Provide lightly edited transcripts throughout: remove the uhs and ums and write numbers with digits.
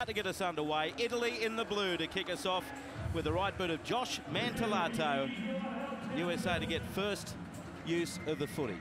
To get us underway, Italy in the blue to kick us off with the right boot of Josh Mantellato. USA to get first use of the footy.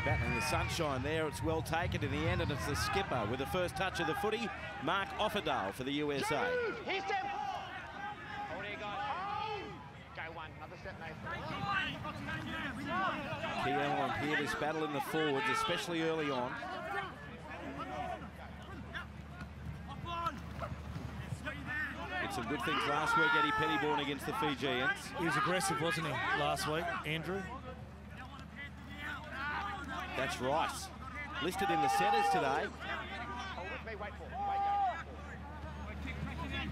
Battling the sunshine there, it's well taken in the end, and it's the skipper with the first touch of the footy, Mark Offerdale for the USA. Here's step. Hold here, guys. Go one, another step, Nathan. Key element here, this battle in the forwards, especially early on. Did some good things last week, Eddie Pettyborn against the Fijians. He was aggressive, wasn't he, last week, Andrew? That's Rice, listed in the setters today.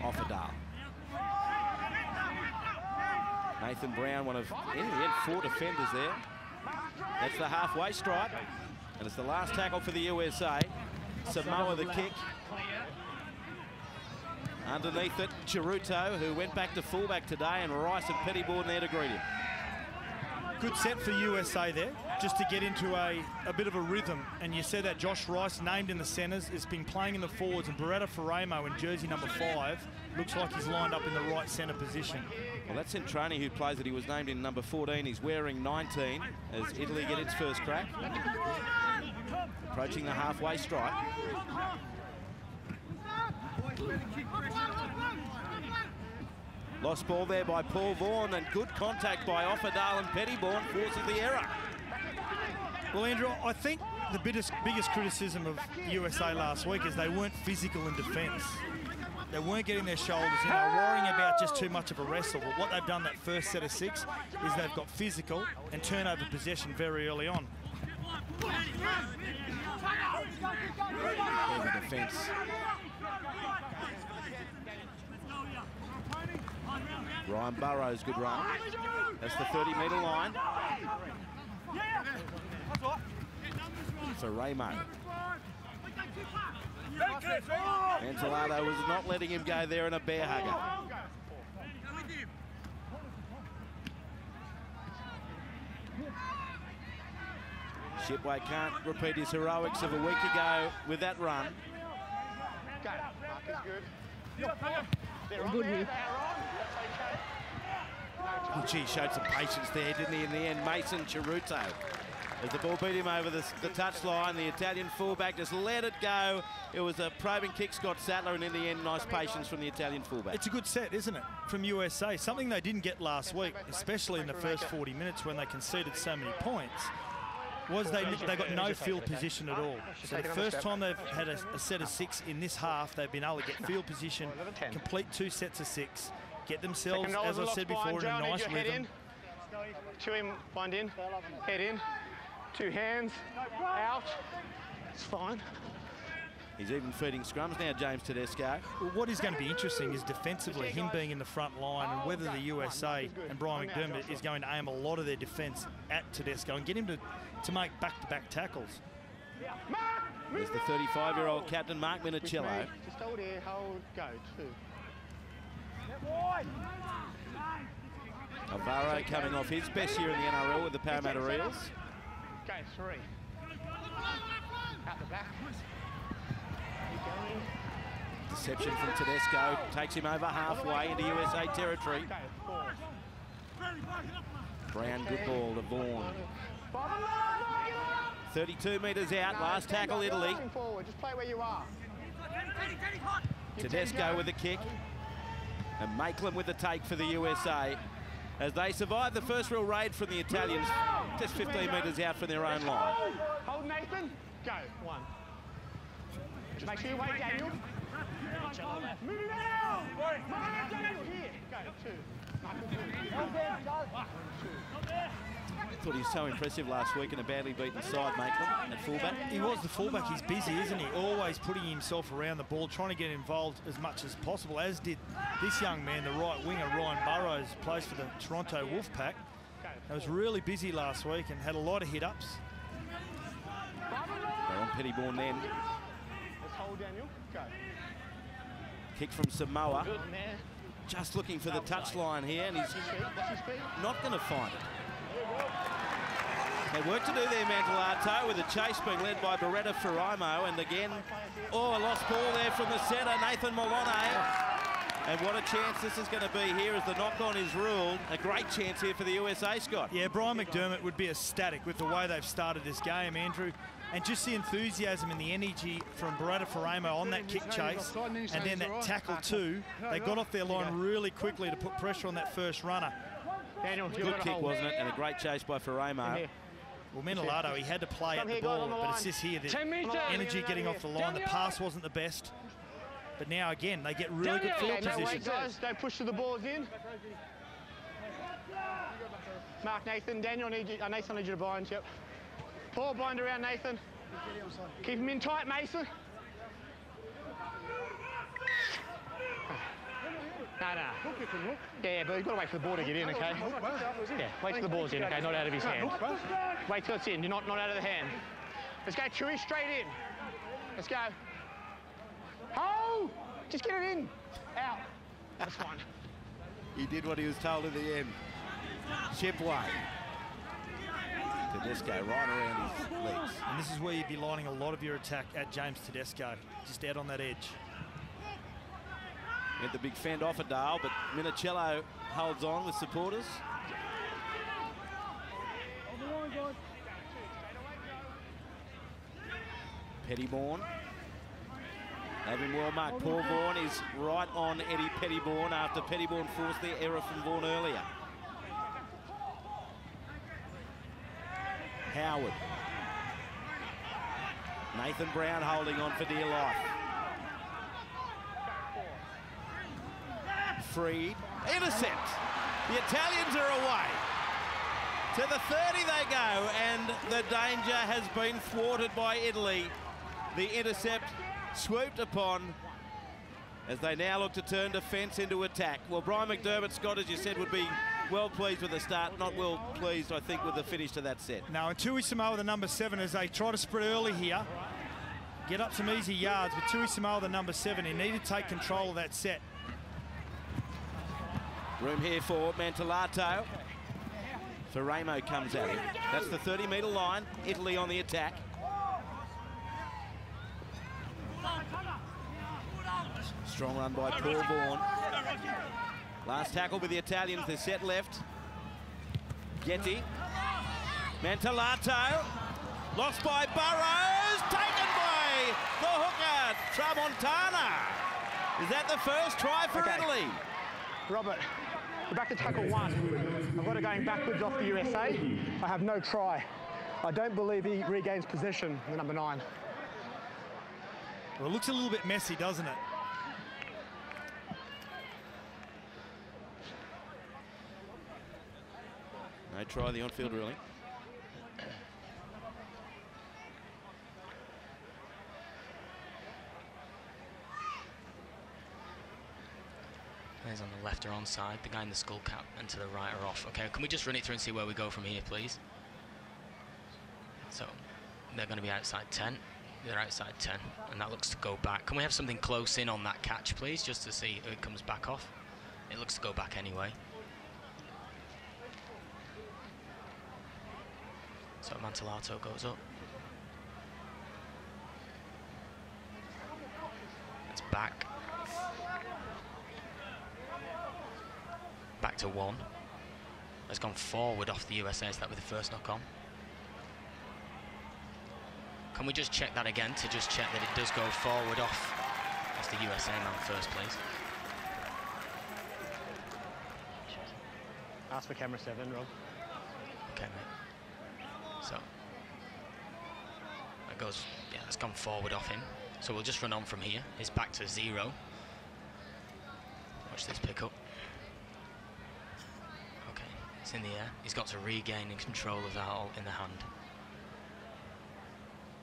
Offerdale. Nathan Brown, one of, in the end, 4 defenders there. That's the halfway stripe. And it's the last tackle for the USA. Samoa the kick. Underneath it, Chiruto, who went back to fullback today, and Rice and Pettyborn there to greet him. Good set for USA there, just to get into a bit of a rhythm. And you said that Josh Rice, named in the centres, has been playing in the forwards, and Beretta Faramo in jersey number 5 looks like he's lined up in the right centre position. Well, that's Centrani who plays it. He was named in number 14. He's wearing 19 as Italy get its first crack. Approaching the halfway stripe. Lost ball there by Paul Vaughan, and good contact by Offerdale, and Pettyborn forces the error. Well, Andrew, I think the biggest criticism of USA last week is they weren't physical in defence. They weren't getting their shoulders in. They were worrying about just too much of a wrestle. But what they've done that first set of 6 is they've got physical and turnover possession very early on. There's the defence. Ryan Burrows, good run. That's the 30-metre line. For Ramo. Mantellato was not letting him go there in a bear hugger. Shipway can't repeat his heroics of a week ago with that run. Good here. Oh, gee, showed some patience there, didn't he, in the end? Mason Chiruto. As the ball beat him over the touchline, the Italian fullback just let it go. It was a probing kick, Scott Sattler, and in the end, nice patience from the Italian fullback. It's a good set, isn't it, from USA? Something they didn't get last week, especially in the first 40 minutes when they conceded so many points, was they got no field position at all. So the first time they've had a set of 6 in this half, they've been able to get field position, complete 2 sets of 6, get themselves, as I said before, in a nice rhythm. 2 in, 1 in, head in, 2 hands, out. It's fine. He's even feeding scrums now, James Tedesco. Well, what is going to be interesting is defensively, him being in the front line, and whether the USA and Brian McDermott is going to aim a lot of their defence at Tedesco and get him to make back-to-back tackles. There's the 35-year-old captain, Mark Minicello. Just hold here, hold, go, 2. Alvaro coming off his best year in the NRL with the Parramatta Eels. Go, 3. Out the back. Deception from Tedesco takes him over halfway into USA territory. Brown, good ball to Vaughan. 32 metres out, last tackle Italy. Just play where you are. Tedesco with the kick. And Maitland with the take for the USA as they survive the first real raid from the Italians, just 15 metres out from their own line. Hold Nathan. Go, 1. Just make sure you wait, Daniel. Move it out! Daniel here. Go, 2. I thought he was so impressive last week in a badly beaten side, Maitland, at fullback. He was the fullback. He's busy, isn't he? Always putting himself around the ball, trying to get involved as much as possible, as did this young man, the right winger, Ryan Burrows, plays for the Toronto Wolfpack. He was really busy last week and had a lot of hit-ups. They're on Pettybourne then. Let's hold, Daniel. Go. Kick from Samoa. Good. Just looking for the touchline here, and he's not going to find it. Had work to do there, Mantellato, with a chase being led by Beretta Faraimo, and again, oh, a lost ball there from the centre, Nathan Malone. And what a chance this is going to be here as the knock-on is ruled. A great chance here for the USA, Scott. Yeah, Brian McDermott would be ecstatic with the way they've started this game, Andrew. And just the enthusiasm and the energy from Beretta Faraimo on that kick chase, and then that tackle too. They got off their line really quickly to put pressure on that first runner. Daniel, Good kick, wasn't it? And a great chase by Faraimo. Well, Mantellato, he had to play at the ball, but it's just here, the energy getting off the line. The pass wasn't the best. But now, again, they get really good field position. Wait, guys, don't push the balls in. Mark, Nathan, Daniel, Nathan, I need you to bind, yep. Ball bind around Nathan. Keep him in tight, Mason. No. Yeah, but you've got to wait for the ball to get in, okay? Yeah, wait till the ball's in, okay? Not out of his hand. Wait till it's in, you're not out of the hand. Let's go, Chewy, straight in. Let's go. Oh! Just get it in. Out. That's fine. He did what he was told in the end. Shipway. Tedesco right around his legs. And this is where you'd be lining a lot of your attack at James Tedesco, just out on that edge. Get the big fend off of Dale, but Minicello holds on with supporters. Pettybourne. They've been well marked. Paul Vaughan is right on Eddie Pettybourne after Pettybourne forced the error from Vaughan earlier. Howard. Nathan Brown holding on for dear life. Freed. Intercept. The Italians are away. To the 30 they go, and the danger has been thwarted by Italy. The intercept swooped upon as they now look to turn defence into attack. Well, Brian McDermott, Scott, as you said, would be well pleased with the start, not well pleased, I think, with the finish to that set. Now, and Tui Samoa, the number 7, as they try to spread early here, get up some easy yards, but Tui Samoa, the number 7, he needed to take control of that set. Room here for Mantellato. Faraimo comes at him. That's the 30-metre line. Italy on the attack. Strong run by Paul Vaughan. Last tackle with the Italians. They're set left. Getty. Mantellato. Lost by Burrows. Taken by the hooker, Tramontana. Is that the first try for Italy? Robert, we're back to tackle 1. I've got it going backwards off the USA. I have no try. I don't believe he regains possession, the number 9. Well, it looks a little bit messy, doesn't it? No try, the on-field ruling. Players on the left are onside, the guy in the skull cap and to the right are off. Okay, can we just run it through and see where we go from here, please? So, they're going to be outside 10. They're outside 10, and that looks to go back. Can we have something close in on that catch, please, just to see who it comes back off? It looks to go back anyway. So Mantellato goes up. It's back. Back to 1. Has gone forward off the USA, so that was the first knock on. Can we just check that again to just check that it does go forward off the USA man first, please? Ask for camera 7, Rob. Okay, mate. So that goes, yeah, that's gone forward off him. So we'll just run on from here. He's back to 0. Watch this pick up. Okay, it's in the air. He's got to regain control of that all in the hand.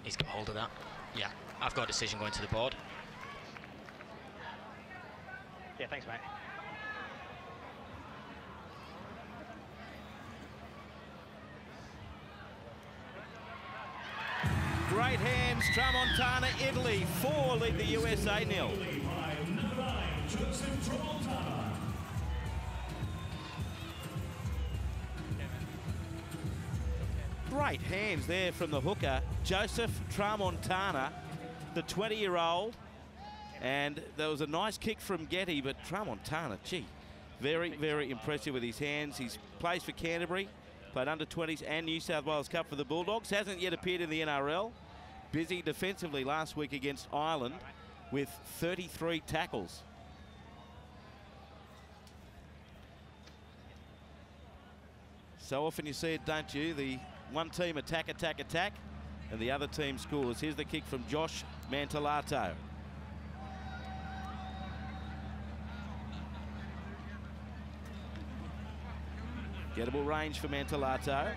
He's got hold of that. Yeah, I've got a decision going to the board. Yeah, thanks, mate. Great hands, Tramontana, Italy. 4 lead the USA 0. Great hands there from the hooker, Joseph Tramontana, the 20-year-old. And there was a nice kick from Getty, but Tramontana, gee, very, very impressive with his hands. He's plays for Canterbury, played under-20s and New South Wales Cup for the Bulldogs. Hasn't yet appeared in the NRL. Busy defensively last week against Ireland with 33 tackles. So often you see it, don't you? The one team attack, attack, attack, and the other team scores. Here's the kick from Josh Mantellato. Gettable range for Mantellato.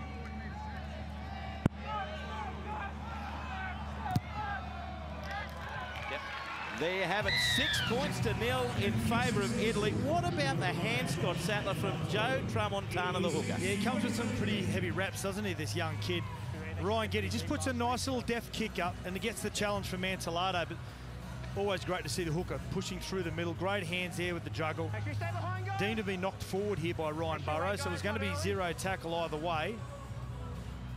There you have it, 6 points to 0 in favour of Italy. What about the hand, Scott Sattler, from Joe Tramontana, the hooker? Yeah, he comes with some pretty heavy reps, doesn't he, this young kid? Ryan Getty just puts a nice little deft kick up and he gets the challenge for Mantellato, but always great to see the hooker pushing through the middle. Great hands there with the juggle. Deemed to be knocked forward here by Ryan Burrows, so it was going to be 0 tackle either way.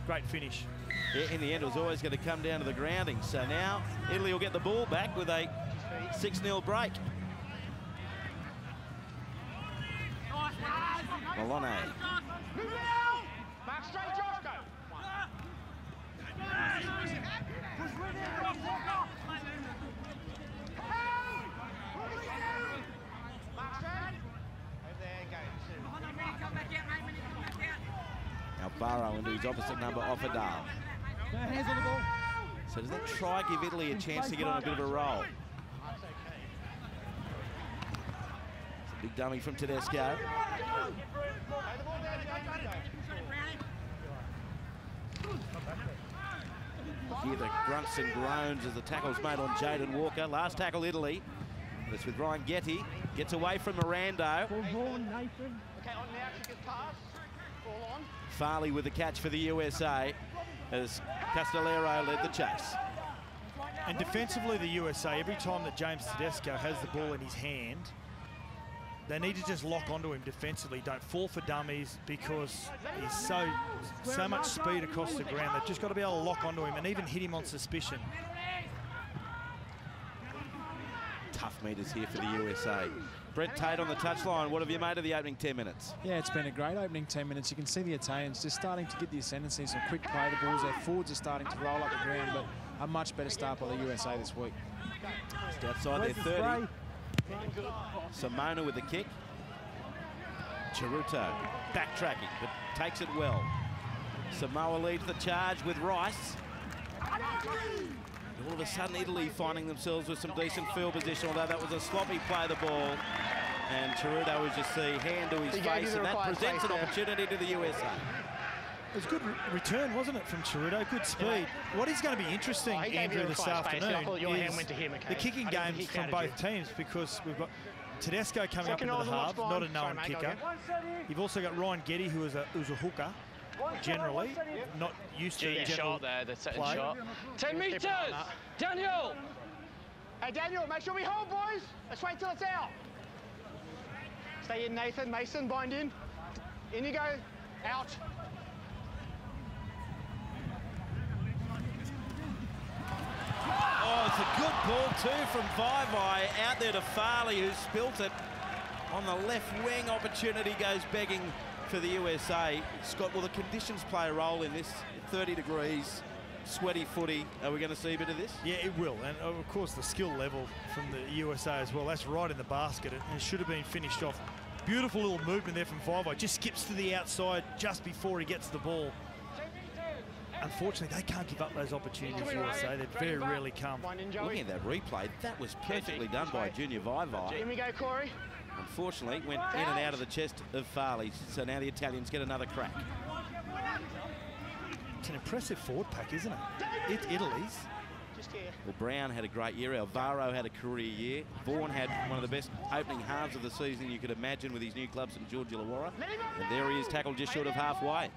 Great finish. Yeah, in the end, it was always going to come down to the grounding. So now Italy will get the ball back with a 6-0 break. Malone. Back straight, Josh, go. Now Barrow into his opposite number, Offerdale. Hands on the ball. So does that try give Italy a chance to get on a bit of a roll? It's a big dummy from Tedesco. Hear the grunts and groans as the tackle's made on Jaden Walker. Last tackle Italy. It's with Ryan Getty. Gets away from Mirando. Farley with the catch for the USA as Castellero led the chase. And defensively, the USA, every time that James Tedesco has the ball in his hand, they need to just lock onto him defensively. Don't fall for dummies because he's so much speed across the ground. They've just got to be able to lock onto him and even hit him on suspicion. Tough meters here for the USA. Brett Tate on the touchline. What have you made of the opening 10 minutes? Yeah, it's been a great opening 10 minutes. You can see the Italians just starting to get the ascendancy, some quick play the balls. Their forwards are starting to roll up the ground, but a much better start by the USA this week. Just outside their 30. Simona with the kick. Chiruto backtracking, but takes it well. Samoa leads the charge with Rice. All of a sudden, Italy finding themselves with some decent field position, although that was a sloppy play of the ball. And Chiruto, as you see, hand to his face, and that presents an opportunity to the USA. It was a good return, wasn't it, from Chiruto? Good speed. What is going to be interesting, Andrew, this afternoon is the kicking games from both teams, because we've got Tedesco coming up into the half, not a known kicker. You've also got Ryan Getty, who is a hooker, generally, not used to the general there, the setting play. shot. 10 metres! Daniel! Hey, Daniel, make sure we hold, boys. Let's wait till it's out. Stay in, Nathan. Mason, bind in. In you go. Out. Oh, it's a good ball too from Vaivai out there to Farley, who spilt it on the left wing. Opportunity goes begging for the USA. Scott, will the conditions play a role in this? 30 degrees, sweaty footy. Are we going to see a bit of this? Yeah, it will. And of course, the skill level from the USA as well. That's right in the basket, and it should have been finished off. Beautiful little movement there from Vaivai. Just skips to the outside just before he gets the ball. Unfortunately, they can't give up those opportunities, USA. They very rarely come. Looking at that replay, that was perfectly done by Junior Vaivai. In we go, Corey. Unfortunately, went in and out of the chest of Farley, so now the Italians get another crack. It's an impressive forward pack, isn't it? It's Italy's. Well, Brown had a great year. Alvaro had a career year. Vaughan had one of the best opening halves of the season you could imagine with his new club, St George Illawarra. And there he is, tackled just short of halfway.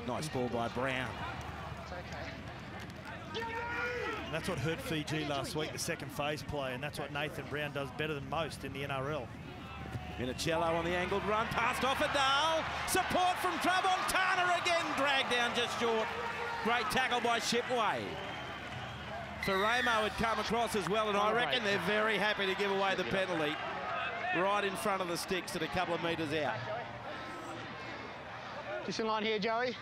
Nice ball by Brown. And that's what hurt Fiji last week, the second phase play, and that's what Nathan Brown does better than most in the NRL. Minicello on the angled run, passed off a Dahl. Support from Tramontana again, dragged down just short. Great tackle by Shipway. Faramo had come across as well, and I reckon they're very happy to give away the penalty right in front of the sticks at a couple of metres out. Just in line here, Joey.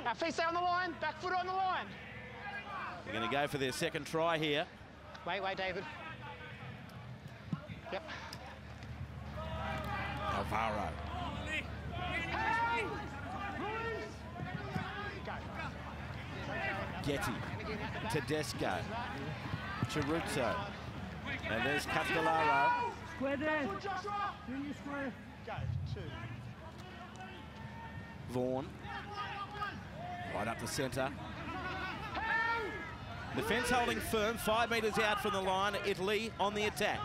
Our feet stay on the line, back foot on the line. They're going to go for their second try here. Wait, David. Yep. Alvaro. Getty. Tedesco. Chiruzzo. And there's Castellaro. Square there. Go, 2. Vaughan. Right up the centre. Defence holding firm, 5 metres out from the line. Italy on the attack.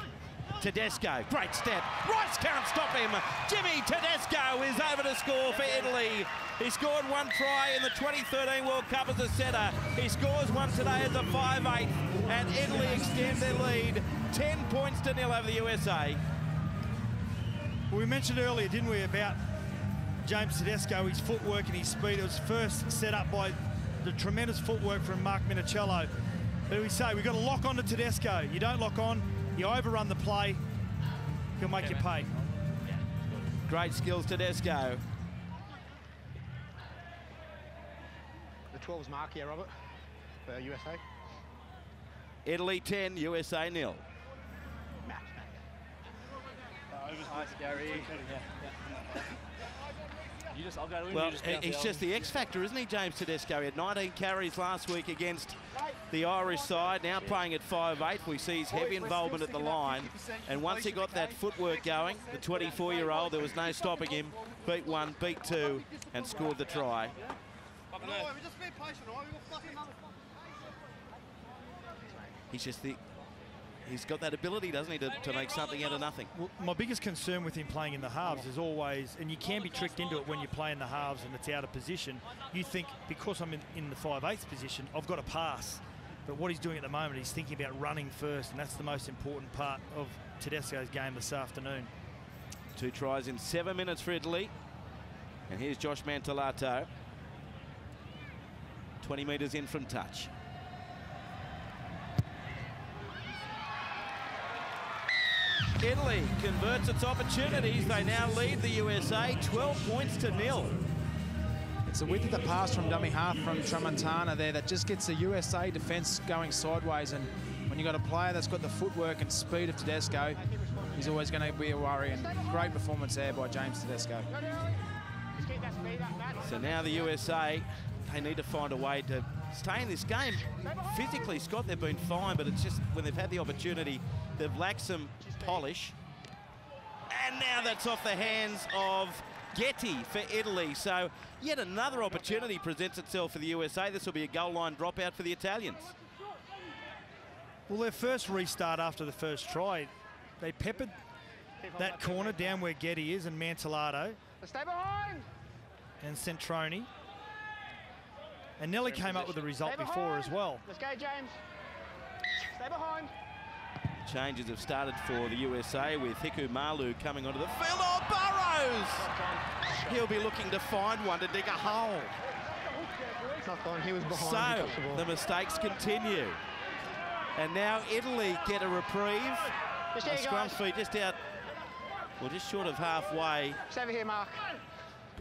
Tedesco, great step. Rice can't stop him. Jimmy Tedesco is over to score for Italy. He scored one try in the 2013 World Cup as a setter. He scores one today as a 5'8", and Italy extend their lead 10 points to 0 over the USA. Well, we mentioned earlier, didn't we, about James Tedesco, his footwork and his speed. It was first set up by the tremendous footwork from Mark Minicello. But we say we've got to lock on to Tedesco. You don't lock on, you overrun the play, he'll make you pay. Great skills, Tedesco. The 12's mark here, Robert, for USA. Italy 10, USA 0. Nice, Gary. I'll go in. Well, he's just the X factor, isn't he, James Tedesco? He had 19 carries last week against the Irish side, now playing at 5'8". We see his heavy involvement at the line. And once he got that footwork going, the 24-year-old, there was no stopping him. Beat one, beat two, and scored the try. He's got that ability, doesn't he, to make something out of nothing. Well, my biggest concern with him playing in the halves is always, and you can be tricked into it when you play in the halves and it's out of position, you think, because I'm in the 5'8" position, I've got to pass. But what he's doing at the moment, he's thinking about running first, and that's the most important part of Tedesco's game this afternoon. 2 tries in 7 minutes for Italy. And here's Josh Mantellato. 20 metres in from touch. Italy converts its opportunities. They now lead the USA 12 points to 0. It's a width of the pass from dummy half from Tramontana there that just gets the USA defence going sideways, and when you've got a player that's got the footwork and speed of Tedesco, he's always going to be a worry, and great performance there by James Tedesco. So now the USA, they need to find a way to stay in this game. Physically, Scott, they've been fine, but it's just when they've had the opportunity, they've lacked some polish. And now that's off the hands of Getty for Italy. So yet another opportunity presents itself for the USA. This will be a goal line dropout for the Italians. Well, their first restart after the first try, they peppered that corner down where Getty is, and Mantellato. Stay behind! And Centroni. And Nelly came up with the result before as well. Let's go, James. Stay behind. Changes have started for the USA with Hiku Malu coming onto the field. Oh, Burrows! He'll be looking to find one to dig a hole. It's not gone. He was behind. So the mistakes continue. And now Italy get a reprieve. A scrum feed just out, well, just short of halfway. Just over here, Mark.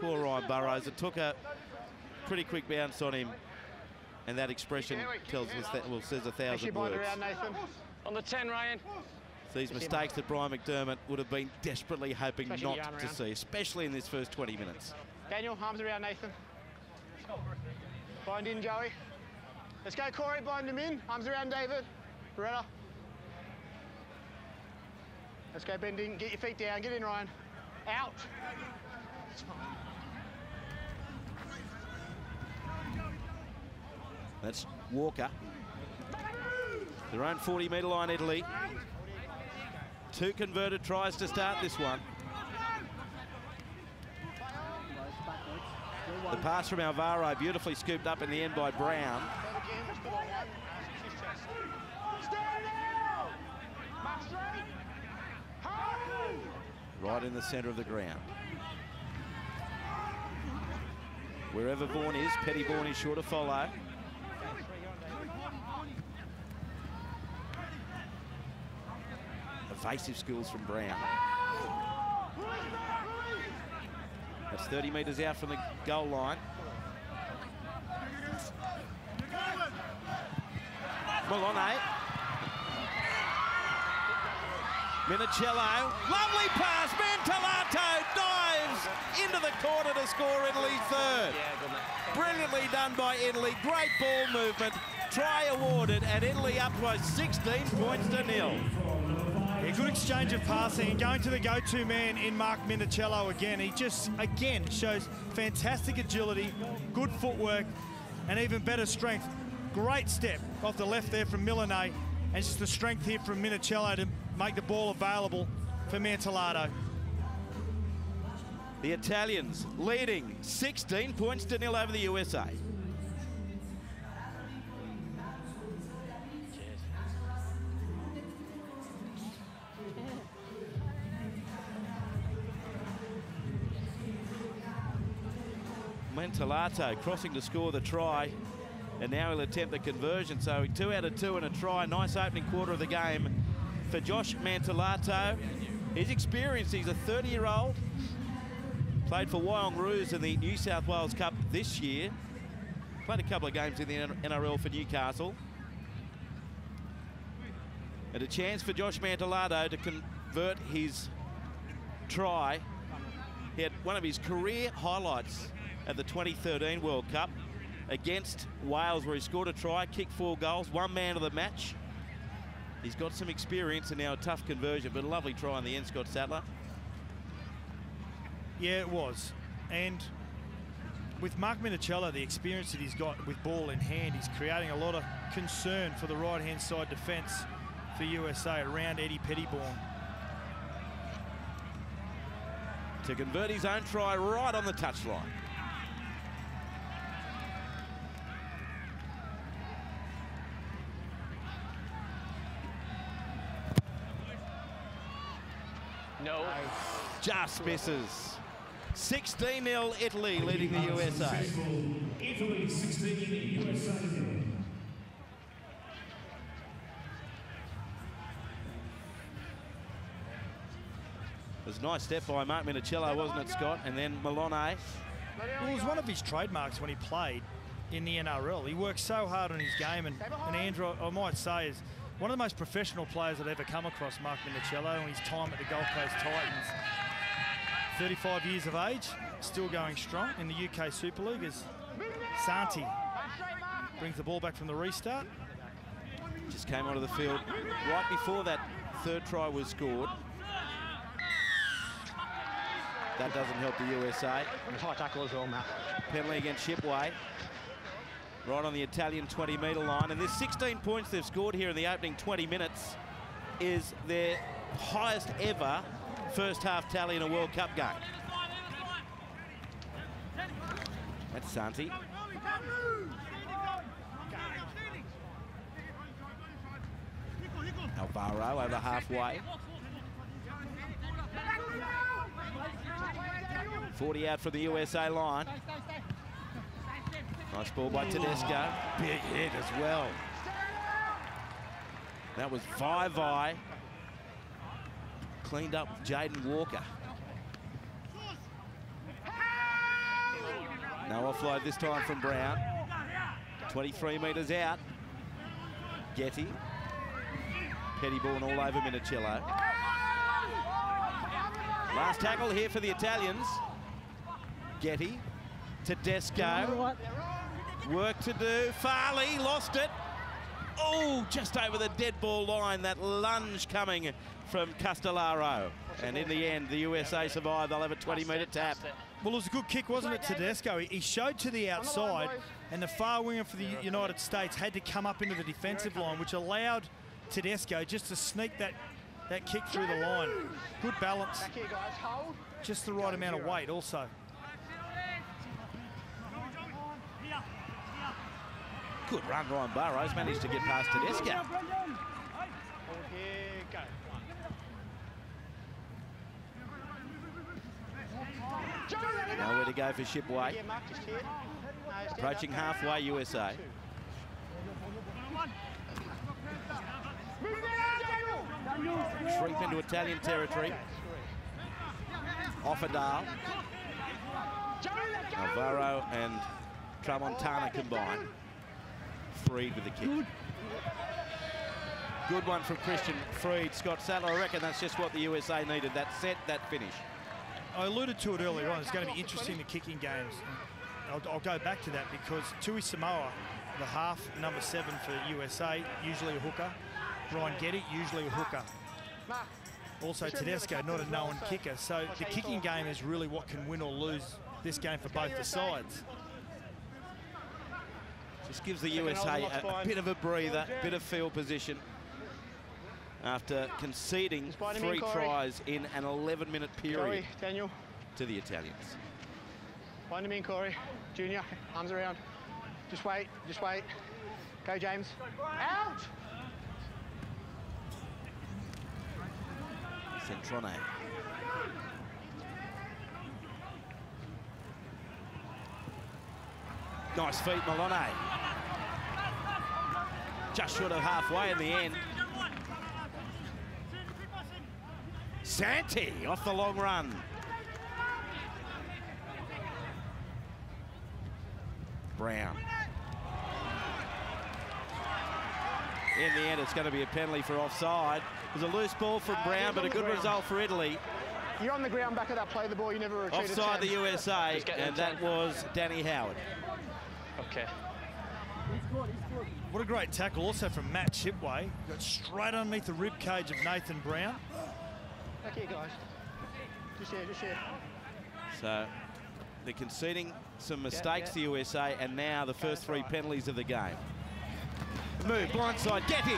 Poor Ryan Burrows. It took a pretty quick bounce on him. And that expression tells us that, well, says 1,000 words. Around, Nathan. On the 10, Ryan. These mistakes that Brian McDermott would have been desperately hoping not to see, especially in this first 20 minutes. Daniel, arms around Nathan. Bind in, Joey. Let's go, Corey, bind him in. Arms around David. Beretta. Let's go, bend in. Get your feet down. Get in, Ryan. Out. That's Walker. Their own 40-metre line, Italy. 2 converted tries to start this one. The pass from Alvaro, beautifully scooped up in the end by Brown. Right in the centre of the ground. Wherever Vaughan is, Pettybourne is sure to follow. Evasive skills from Brown. That's 30 metres out from the goal line. Malone. Minicello, lovely pass, Mantellato dives into the corner to score Italy's third. Brilliantly done by Italy, great ball movement, try awarded, and Italy up by 16 points to 0. Yeah, good exchange of passing and going to the go-to man in Mark Minicello again. He just, again, shows fantastic agility, good footwork, and even better strength. Great step off the left there from Milane, and just the strength here from Minicello to make the ball available for Mantellato. The Italians leading 16 points to 0 over the USA. Mantellato crossing to score the try, and now he'll attempt the conversion. So 2 out of 2 and a try. Nice opening quarter of the game for Josh Mantellato. He's experienced, he's a 30-year-old. Played for Wyong Roos in the New South Wales Cup this year. Played a couple of games in the NRL for Newcastle. And a chance for Josh Mantellato to convert his try. He had one of his career highlights at the 2013 World Cup against Wales, where he scored a try, kicked 4 goals, one man of the match. He's got some experience and now a tough conversion, but a lovely try in the end, Scott Sattler. Yeah, it was. And with Mark Minicello, the experience that he's got with ball in hand, he's creating a lot of concern for the right-hand side defence for USA around Eddie Pettybourne. To convert his own try right on the touchline. No. Just misses. 16-0 Italy leading the USA. Italy 16, USA 0. It was a nice step by Mark Minicello, wasn't it, Scott? And then Malone. Well, it was one of his trademarks when he played in the NRL. He worked so hard on his game, and Andrew, I might say, is one of the most professional players I've ever come across, Mark Minicello, and his time at the Gold Coast Titans. 35 years of age, still going strong in the UK Super League as Santi brings the ball back from the restart. Just came onto the field right before that third try was scored. That doesn't help the USA. High tackle as well, Matt. Penalty against Shipway. Right on the Italian 20-metre line. And there's 16 points they've scored here in the opening 20 minutes. Is their highest ever first half tally in a World Cup game. That's Santi. Alvaro over halfway. 40 out from the USA line. Nice ball by Tedesco. Big hit as well. That was Vai. Cleaned up with Jaden Walker. No offload this time from Brown. 23 metres out. Getty. Pettybourne all over Minicello. Last tackle here for the Italians. Getty. Tedesco. Work to do. Farley lost it. Oh, just over the dead ball line. That lunge coming from Castellaro. And in the end, the USA survived. They'll have a 20-metre tap. Well, it was a good kick, wasn't it, Tedesco? He showed to the outside, and the far winger for the United States had to come up into the defensive line, which allowed Tedesco just to sneak that kick through the line. Good balance. Just the right amount of weight also. Good run, Ryan Burrows managed to get past Tedesco. Here, go. Nowhere to go for Shipway. Yeah, Mark, just here. No, Approaching halfway, USA. Creep into Italian territory. Offerdale. Navarro and Tramontana combine. Freed with the kick. Good one from Christian Freed. Scott Sattler, I reckon that's just what the USA needed. That set, that finish. I alluded to it earlier on. It's going to be interesting, the kicking games. I'll go back to that because Tui Samoa, the half, number 7 for USA, usually a hooker. Ryan Getty, usually a hooker. Also Tedesco, not a known kicker. So the kicking game is really what can win or lose this game for both the sides. Just gives the USA a bit of a breather, bit of field position after conceding 3 tries in an 11-minute period Daniel. to the Italians. Find him in, Corey. Junior, arms around. Just wait, just wait. Go, James. Out! Centrone. Nice feet, Malone. Just short of halfway in the end. Santi off the long run. Brown. In the end, it's going to be a penalty for offside. It was a loose ball from Brown, but a good result for Italy. You're on the ground back of that play the ball, you never retreat. Offside the USA, and that was Danny Howard. Okay. What a great tackle also from Matt Shipway. Got straight underneath the rib cage of Nathan Brown. Back here, guys. Just here, just here. So they're conceding some mistakes, the USA, and now the first 3 penalties of the game. Move, blindside, Getty.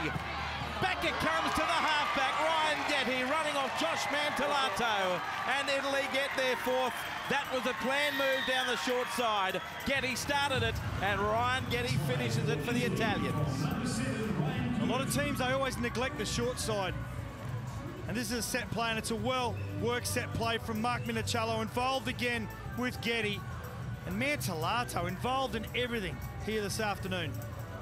Back it comes to the halfback, Ryan Getty, running off Josh Mantellato, and Italy get their 4th. That was a planned move down the short side. Getty started it, and Ryan Getty finishes it for the Italians. A lot of teams, they always neglect the short side. And this is a set play, and it's a well-worked set play from Mark Minicello, involved again with Getty. And Mantellato involved in everything here this afternoon.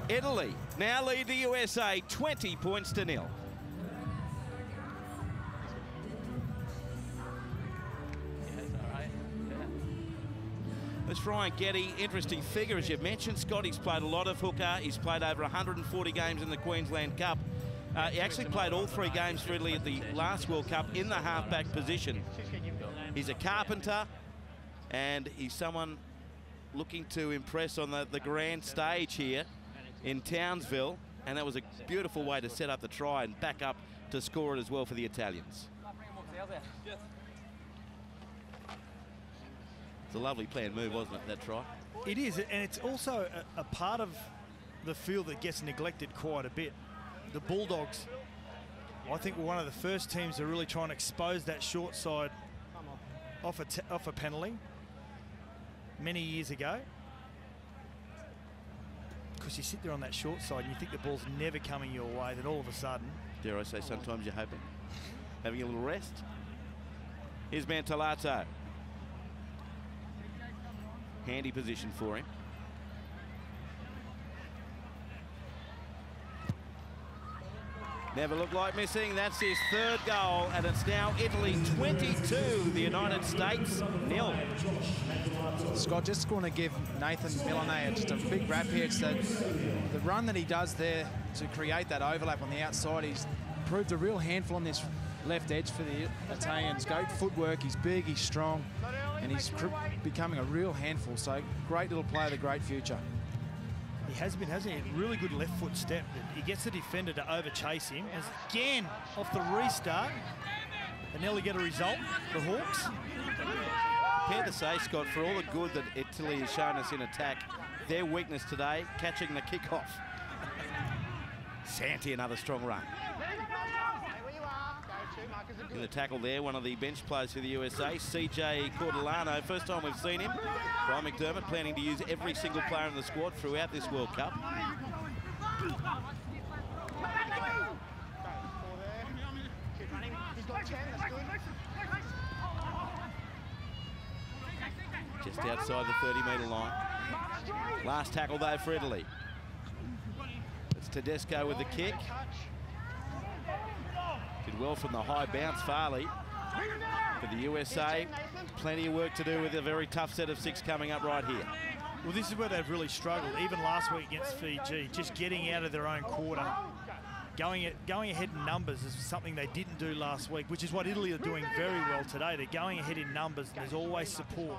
Italy now lead the USA 20 points to 0. This Ryan Getty, interesting figure, as you mentioned. Scott, he's played a lot of hooker. He's played over 140 games in the Queensland Cup. He actually played all 3 games for Italy at the last World Cup in the halfback position. He's a carpenter, and he's someone looking to impress on the grand stage here in Townsville, and that was a beautiful way to set up the try and back up to score it as well for the Italians. It's a lovely planned move, wasn't it, that try? It is, and it's also a part of the field that gets neglected quite a bit. The Bulldogs, I think, were one of the first teams to really try and expose that short side off a penalty many years ago. Because you sit there on that short side and you think the ball's never coming your way, then all of a sudden... Dare I say, sometimes you're hoping. Having a little rest. Here's Mantellato. Handy position for him. Never looked like missing. That's his 3rd goal, and it's now Italy 22, the United States 0. Scott, just want to give Nathan Milone just a big rap here. It's the run that he does there to create that overlap on the outside. He's proved a real handful on this left edge for the Italians. Great footwork, he's big, he's strong, and he's becoming a real handful. So great little player, the great future. He has been, hasn't he? Really good left foot step. He gets the defender to over-chase him. As again, off the restart, they nearly get a result, the Hawks. Fair to say, Scott, for all the good that Italy has shown us in attack, their weakness today, catching the kickoff. Santi, another strong run. in the tackle there, one of the bench players for the USA, CJ Cordolano. First time we've seen him. Brian McDermott planning to use every single player in the squad throughout this World Cup. Just outside the 30-metre line. Last tackle though for Italy. It's Tedesco with the kick. Did well from the high bounce, Farley. For the USA, plenty of work to do with a very tough set of 6 coming up right here. Well, this is where they've really struggled, even last week against Fiji, just getting out of their own quarter. Going ahead in numbers is something they didn't do last week, which is what Italy are doing very well today. They're going ahead in numbers, and there's always support.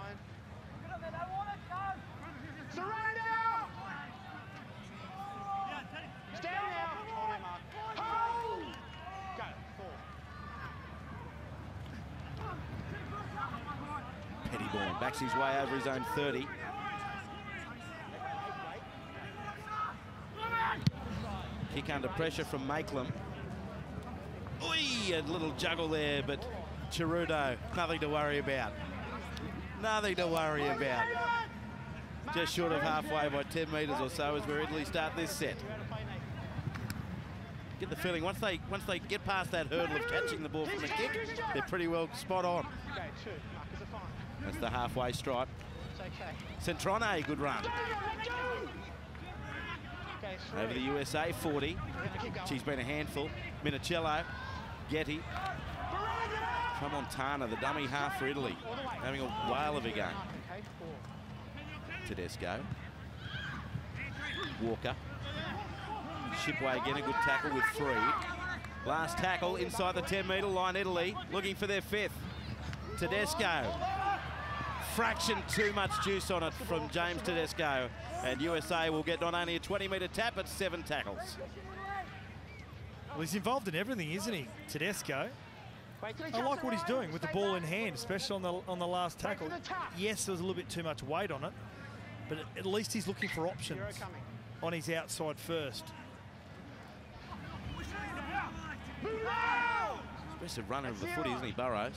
Pettyborn backs his way over his own 30. Kick under pressure from Makelum. Oi, a little juggle there, but Ceruto, nothing to worry about. Nothing to worry about. Just short of halfway by 10 metres or so is where Italy start this set. Get the feeling once they get past that hurdle of catching the ball from the kick, they're pretty well spot on. That's the halfway stripe. Centrone, good run. Over the USA, 40. She's been a handful. Minicello, Getty. Tramontana, the dummy half for Italy, having a whale of a game. Tedesco. Walker. Shipway again, a good tackle with 3. Last tackle inside the 10-metre line, Italy looking for their 5th. Tedesco. Fraction too much juice on it from James Tedesco, and USA will get not only a 20-metre tap, but 7 tackles. Well, he's involved in everything, isn't he, Tedesco? I like what he's doing with the ball in hand, especially on the last tackle. Yes, there was a little bit too much weight on it, but at least he's looking for options on his outside first. Expressive runner of the footy, isn't he, Burrows?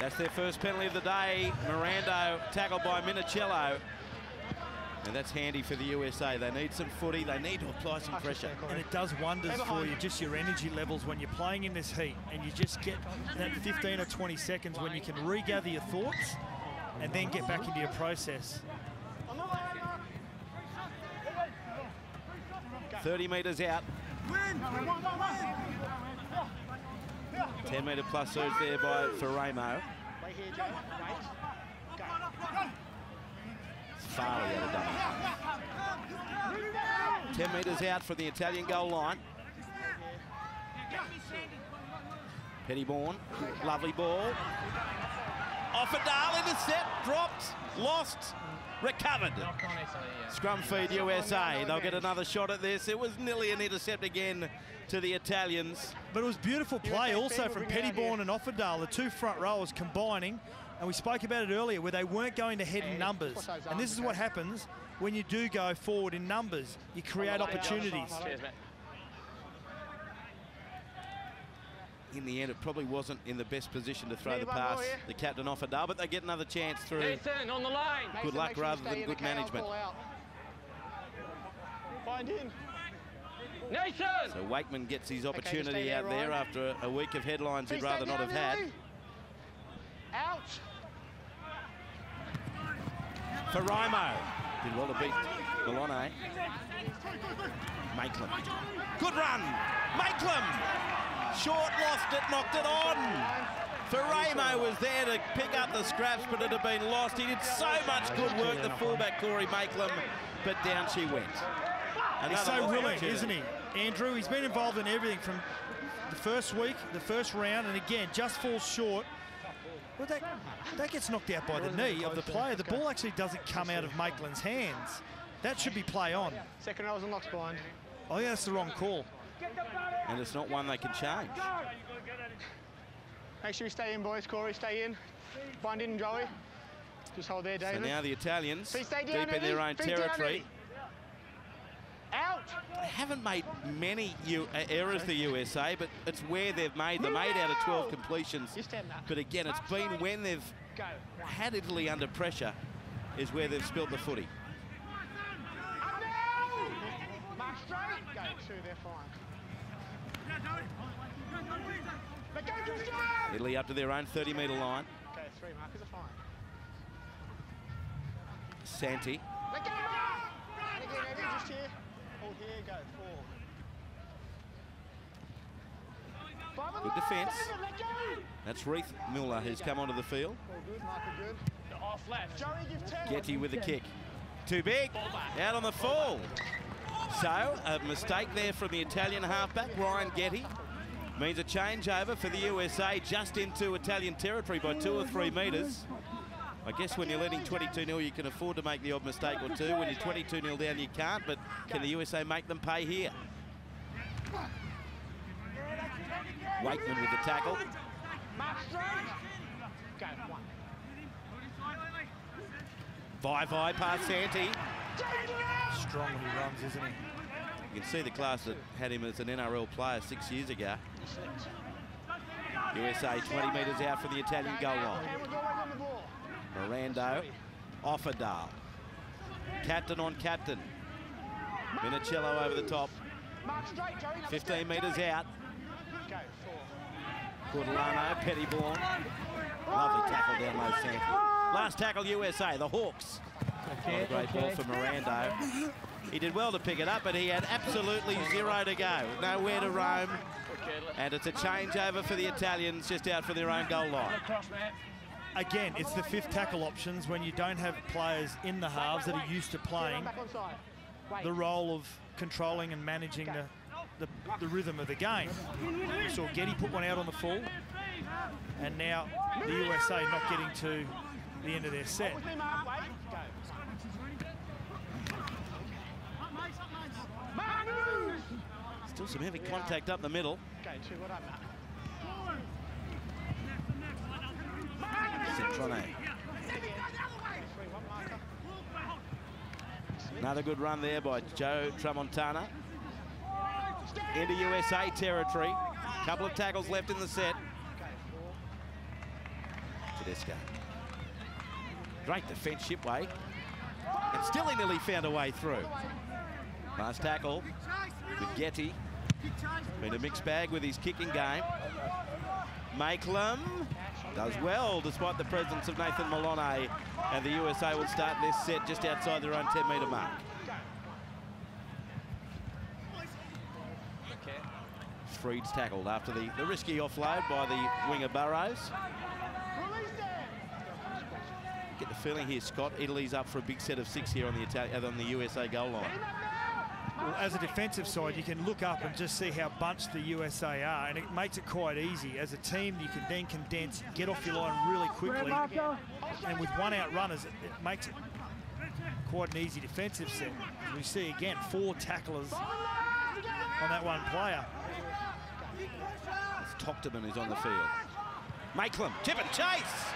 That's their first penalty of the day. Mirando tackled by Minicello. And that's handy for the USA. They need some footy. They need to apply some pressure. And it does wonders for you, just your energy levels when you're playing in this heat, and you just get that 15 or 20 seconds when you can regather your thoughts and then get back into your process. 30 metres out. 10-metre plus surge there by Ferramo. Farley out of dummy. 10 metres out from the Italian goal line. Pettyborn, lovely ball. Offerdale intercept, dropped, lost, recovered. Scrum feed USA. They'll get another shot at this. It was nearly an intercept again to the Italians. But it was beautiful play also from Pettyborn and Offerdale, the 2 front rowers combining. And we spoke about it earlier where they weren't going to head in numbers. And this is what happens when you do go forward in numbers. You create opportunities. In the end, it probably wasn't in the best position to throw the pass, the captain Offerdale, but they get another chance through. Nathan, on the line. Good luck rather than good management. Find in. Nathan! So Wakeman gets his opportunity out there after a week of headlines he'd rather not have had. Out. Ferramo did well to beat Malone. Makelum. Good run. Makelum. Short, lost it, knocked it on. Ferramo was there to pick up the scraps, but it had been lost. He did so much good work, the fullback Corey Makelum, but down she went. He's so willing, isn't he, Andrew? He's been involved in everything from the first week, the first round, and again, just falls short. Well, that gets knocked out by the knee of the player. The ball actually doesn't come out of Makelum's hands. That should be play on. Second row was unlocked blind. Oh, yeah, that's the wrong call. And it's not one they can change. Make sure you stay in, boys. Corey, stay in. Bind in, Joey. Just hold there, So David. now the Italians Feet stay deep down, in their Eddie. own Feet down, territory. Eddie. Out. They haven't made many errors, the USA, but it's where they've made them. 8 out of 12 completions. But again, it's been when they've had Italy under pressure is where they've spilt the footy. Mark straight. Go 2, they're fine. Let go, Christian. Italy up to their own 30-metre line. Go 3, markers are fine. Santi. Let go, Mark. And again, Eddie, just here. Hold here, go 4. Good defence. Let go. That's Reith Muller who's come onto the field. All good, marker good. Off left. Joey, give 10. Getty with the kick. Too big. Out on the fall. So, a mistake there from the Italian halfback, Ryan Getty. Means a changeover for the USA just into Italian territory by 2 or 3 metres. I guess when you're leading 22-0, you can afford to make the odd mistake or two. When you're 22-0 down, you can't, but can the USA make them pay here? Wakeman with the tackle. Mark straight. Go 1. Vai past Santi. Strong when he runs, isn't he? You can see the class that had him as an NRL player 6 years ago. USA 20 metres out from the Italian goal line. Mirando, Offerdale. Captain on captain. Minicello over the top. 15 metres out. Cordolano, Pettybourne. Lovely tackle down low centre. Last tackle USA, the Hawks. Not a great ball for Mirando. He did well to pick it up, but he had absolutely 0 to go. Nowhere to roam. And it's a changeover for the Italians just out for their own goal line. Again, it's the 5th tackle options when you don't have players in the halves that are used to playing the role of controlling and managing the rhythm of the game. You saw Getty put one out on the full, and now the USA not getting to the end of their set. Still some heavy contact up the middle. Centrone. Another good run there by Joe Tramontana. Into USA territory. Couple of tackles left in the set. Tedesco. Great defence, Shipway. And still he nearly found a way through. Last tackle with Getty. Been a mixed bag with his kicking game. Makelum does well despite the presence of Nathan Malone, and the USA will start this set just outside their own 10-metre mark. Freed's tackled after the risky offload by the winger Burrows. Get the feeling here, Scott, Italy's up for a big set of 6 here on the USA goal line. Well, as a defensive side, you can look up and just see how bunched the USA are, and it makes it quite easy. As a team, you can then condense, get off your line really quickly, and with 1 out runners, it makes it quite an easy defensive set. As we see again, 4 tacklers on that one player. It's Tochterman who's on the field. Makelum, tip and chase!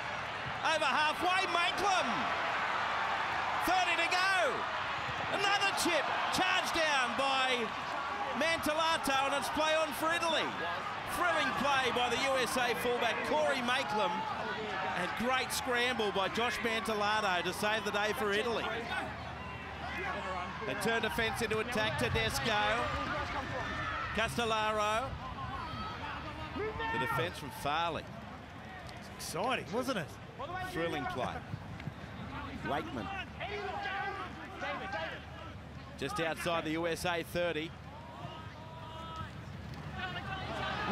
Over halfway, Makelum! 30 to go! Another chip, charged down by Mantellato, and it's play on for Italy. Thrilling play by the USA fullback, Corey Makelum, and great scramble by Josh Mantellato to save the day for Italy. They turn defence into attack. Tedesco, Castellaro. The defence from Farley. It's exciting, wasn't it? Thrilling play. Wakeman. Just outside the USA 30.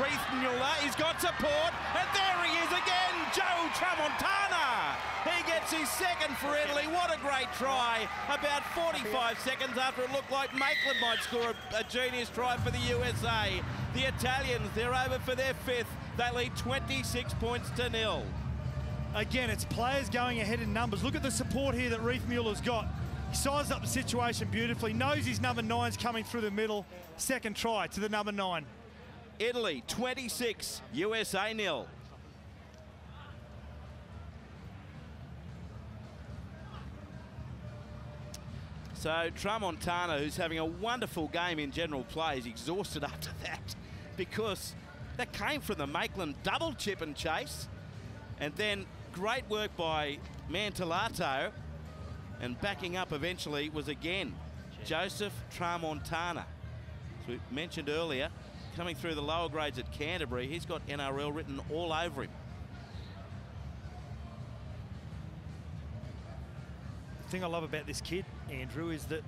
Reith Muller, he's got support, and there he is again, Joe Tramontana. He gets his second for Italy. What a great try. About 45 seconds after it looked like Makelum might score a genius try for the USA. The Italians, they're over for their 5th. They lead 26 points to 0. Again, it's players going ahead in numbers. Look at the support here that Reith Muller's got. He sized up the situation beautifully, knows his number 9's coming through the middle. Second try to the number 9. Italy 26, USA 0. So Tramontana, who's having a wonderful game in general play, is exhausted after that because that came from the Maitland double chip and chase. And then great work by Mantellato. And backing up eventually was again Joseph Tramontana. As we mentioned earlier, coming through the lower grades at Canterbury, he's got NRL written all over him. The thing I love about this kid, Andrew, is that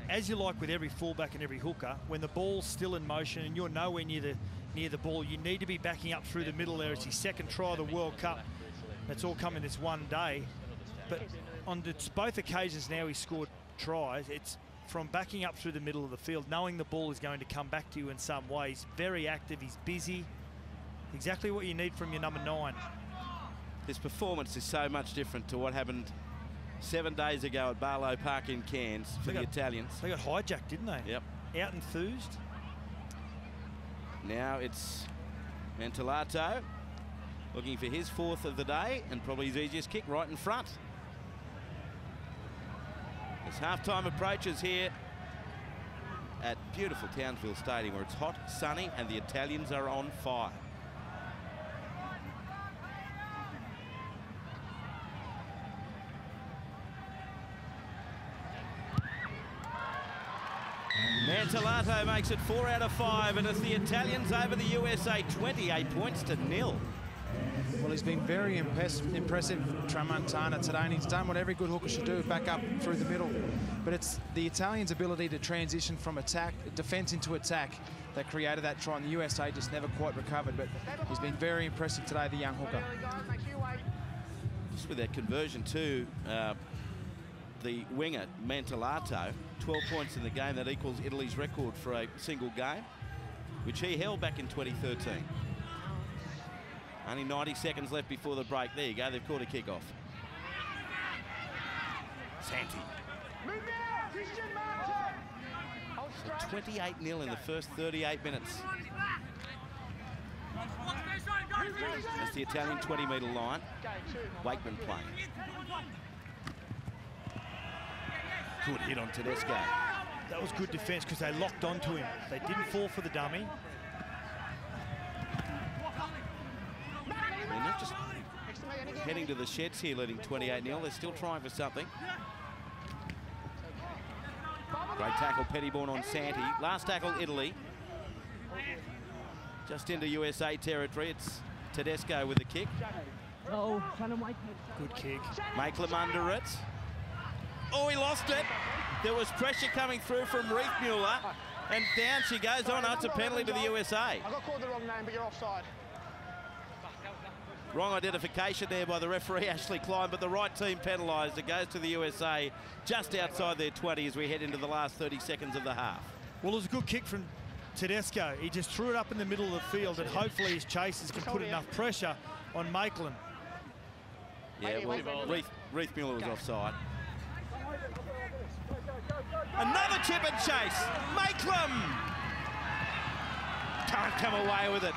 as you like with every fullback and every hooker, when the ball's still in motion and you're nowhere near the ball, you need to be backing up through the middle there. It's his second try of the World Cup. That's all come in this one day. But on both occasions now he's scored tries. It's from backing up through the middle of the field, knowing the ball is going to come back to you in some way. He's very active, he's busy. Exactly what you need from your number 9. His performance is so much different to what happened 7 days ago at Barlow Park in Cairns for the Italians. They got hijacked, didn't they? Yep. Out enthused. Now it's Mantellato looking for his 4th of the day and probably his easiest kick right in front. As halftime approaches here at beautiful Townsville Stadium, where it's hot, sunny, and the Italians are on fire. Mantellato makes it 4 out of 5, and it's the Italians over the USA, 28 points to 0. Well, he's been very impressive, Tramontana, today, and he's done what every good hooker should do, back up through the middle. But it's the Italians' ability to transition from defence into attack that created that try, and the USA just never quite recovered. But he's been very impressive today, the young hooker. Just with that conversion too, the winger, Mantellato, 12 points in the game. That equals Italy's record for a single game, which he held back in 2013. Only 90 seconds left before the break. There you go, they've caught a kick-off. Santi. So 28-0 in the first 38 minutes. That's the Italian 20-metre line. Wakeman playing. Good hit on Tedesco. That was good defence because they locked onto him. They didn't fall for the dummy. They're not just heading to the sheds here, leading 28-0. They're still trying for something. Great tackle, Pettyborn on Santi. Last tackle, Italy. Just into USA territory. It's Tedesco with the kick. Good kick. Maitland under it. Oh, he lost it. There was pressure coming through from Riethmuller. And down she goes. Oh, no, it's a penalty to the USA. I got called the wrong name, but you're offside. Wrong identification there by the referee, Ashley Klein, but the right team penalised. It goes to the USA just outside their 20 as we head into the last 30 seconds of the half. Well, it was a good kick from Tedesco. He just threw it up in the middle of the field, and hopefully his chasers can put enough pressure on Maitland. Yeah, well, Riethmuller was offside. Another chip and chase. Maitland can't come away with it.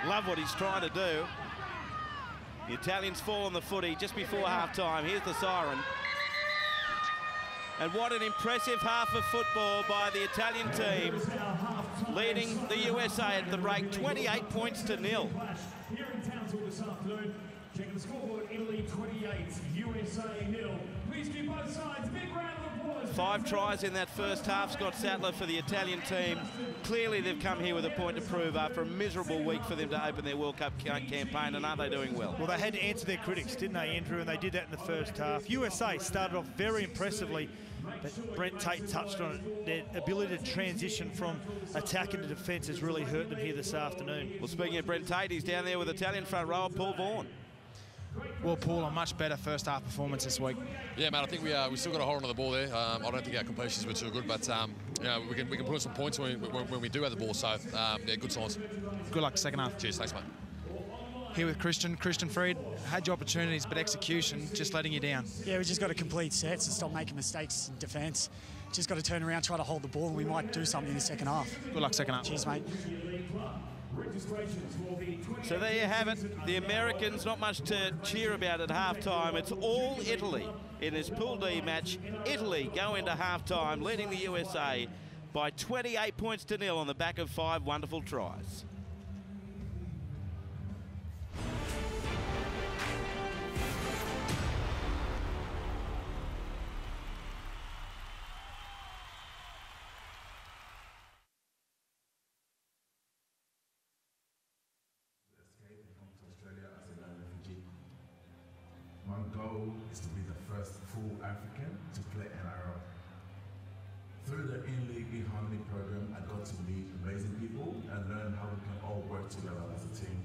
Love what he's trying to do. The Italians fall on the footy just before half-time. Here's the siren. And what an impressive half of football by the Italian team, leading the USA at the break, 28 points to 0. Here in Townsville this afternoon, checking the scoreboard, Italy 28, USA 0. Please give both sides a big round of applause. 5 tries in that first half, Scott Sattler, for the Italian team. Clearly they've come here with a point to prove after a miserable week for them to open their World Cup campaign, and aren't they doing well? Well, they had to answer their critics, didn't they, Andrew? And they did that in the first half. USA started off very impressively, but Brent Tate touched on it. Their ability to transition from attack into defence has really hurt them here this afternoon. Well, speaking of Brent Tate, he's down there with Italian front rower Paul Vaughan. Well, Paul, a much better first half performance this week. Yeah, mate, I think we still got a hold on the ball there. I don't think our completions were too good, but you know, we can put in some points when we do have the ball. So yeah, good signs. Good luck second half. Cheers, thanks, mate. Here with Christian Fried, had your opportunities, but execution just letting you down. Yeah, we just got to complete sets and stop making mistakes in defence. Just got to turn around, try to hold the ball, and we might do something in the second half. Good luck second half. Cheers, mate. Registrations for the So there you have it. The Americans, not much to cheer about at halftime. It's all Italy in this Pool D match. Italy go into halftime, leading the USA by 28 points to 0 on the back of 5 wonderful tries. My goal is to be the first full African to play NRL. Through the in-league e-harmony program, I got to meet amazing people and learn how we can all work together as a team.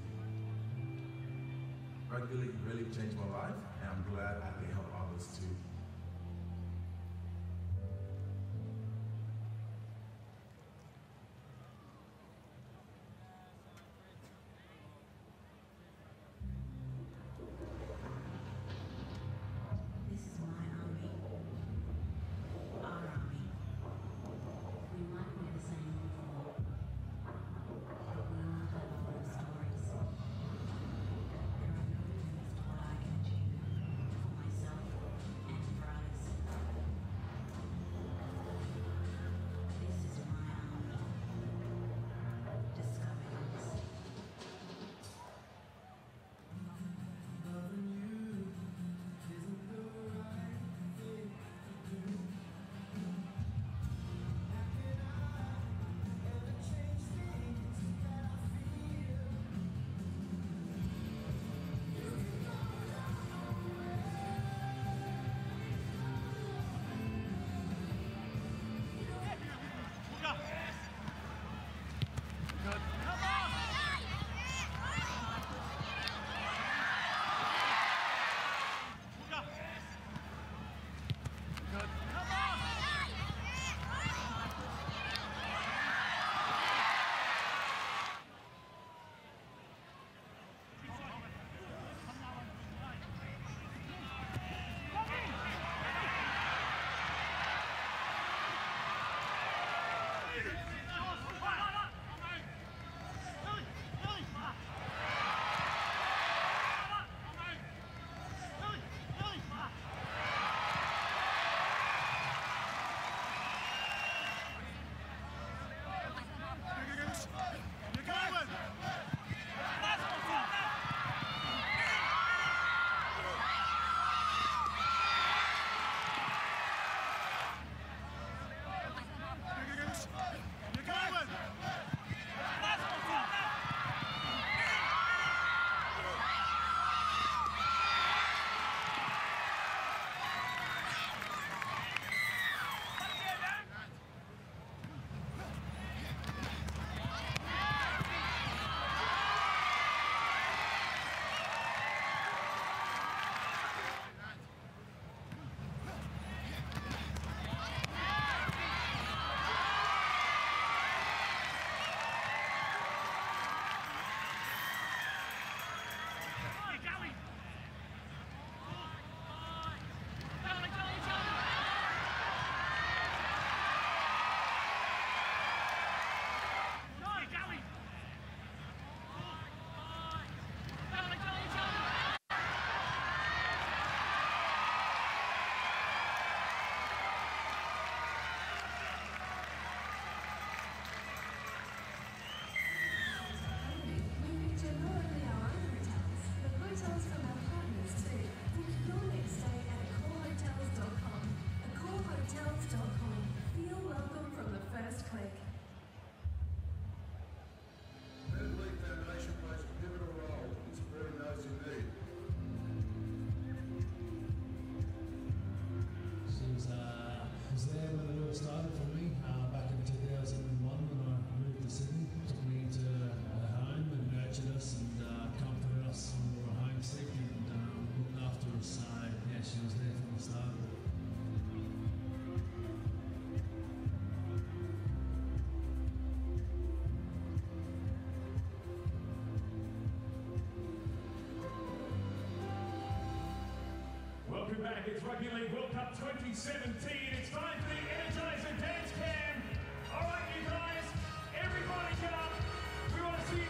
Rugby league really changed my life, and I'm glad I can help others too. Welcome back. It's Rugby League World Cup 2017. It's time for the Energizer Dance Cam. All right, you guys, everybody get up. We want to see you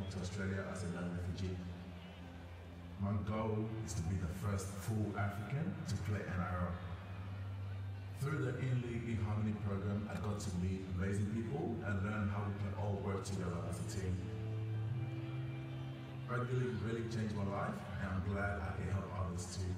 home to Australia as a young refugee. My goal is to be the first full African to play NRL. Through the In-League in Harmony program, I got to meet amazing people and learn how we can all work together as a team. Rugby League really changed my life, and I'm glad I can help others too.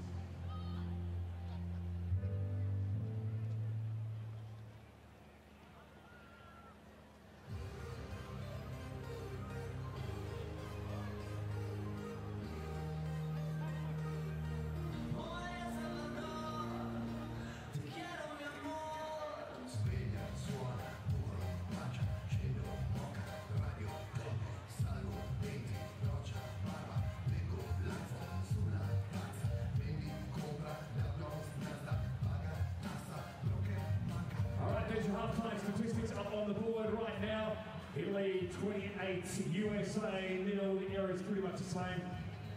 Half-time statistics up on the board right now. Italy 28, USA 0. The error is pretty much the same.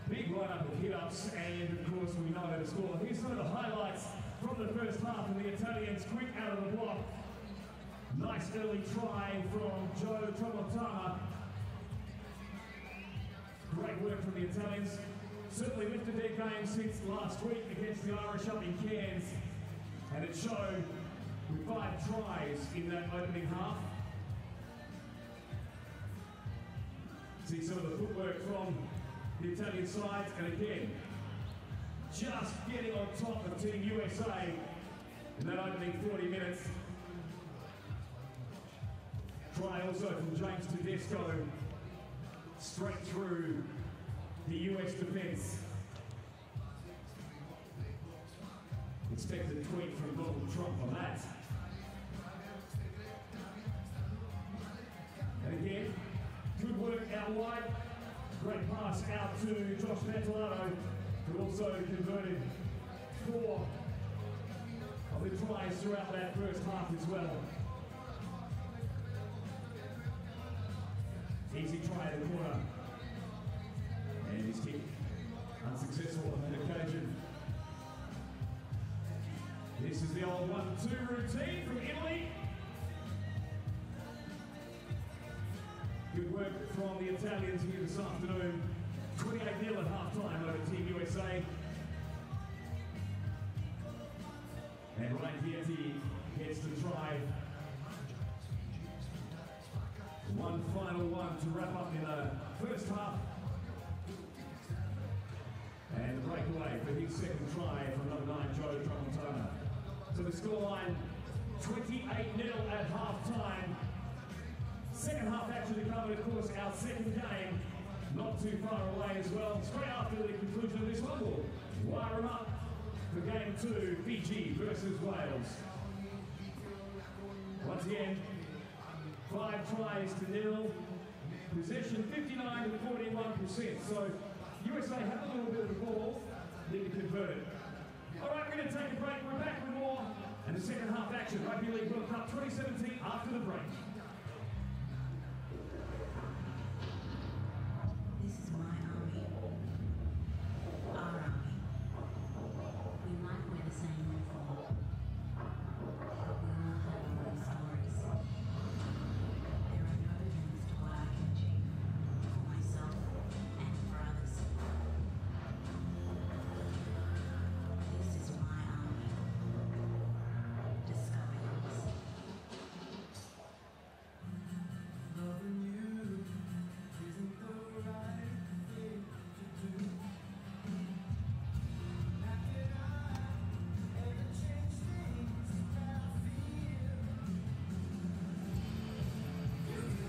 Big lineup of hit-ups, and of course we know how to score. Here's some of the highlights from the first half, and the Italians quick out of the block. Nice early try from Joe Tramontana. Great work from the Italians. Certainly lifted their game since last week against the Irish up in Cairns, and it showed with 5 tries in that opening half. See some of the footwork from the Italian side, and again, just getting on top of Team USA in that opening 40 minutes. Try also from James Tedesco, straight through the US defence. Expected tweet from Donald Trump on that. And again, good work out wide. Great pass out to Josh Pantolato, who also converted 4 of the tries throughout that first half as well. Easy try at the corner. And his kick unsuccessful on that occasion. This is the old 1-2 routine from Italy. Good work from the Italians here this afternoon. 28-0 at half-time over Team USA. And Ryan Vietti gets the try. One final one to wrap up in the first half. And the breakaway for his second try from number 9, Joe Tramontana. So the scoreline, 28-0 at half-time. Second half action to come, and of course our second game not too far away as well. Straight after the conclusion of this one, we'll wire them up for game 2, Fiji versus Wales. Once again, 5 tries to 0. Possession 59 to 41%. So USA have a little bit of the ball, need to convert it. All right, we're going to take a break. We're back with more and the second half action. Rugby League World Cup 2017 after the break. This is my army. Our army. We might wear the same uniform. We all have our own stories. There are no limits to what I can achieve for myself and for others. This is my army. Discover yours. Loving you isn't the right thing to do. Not that I ever change things that I feel. You can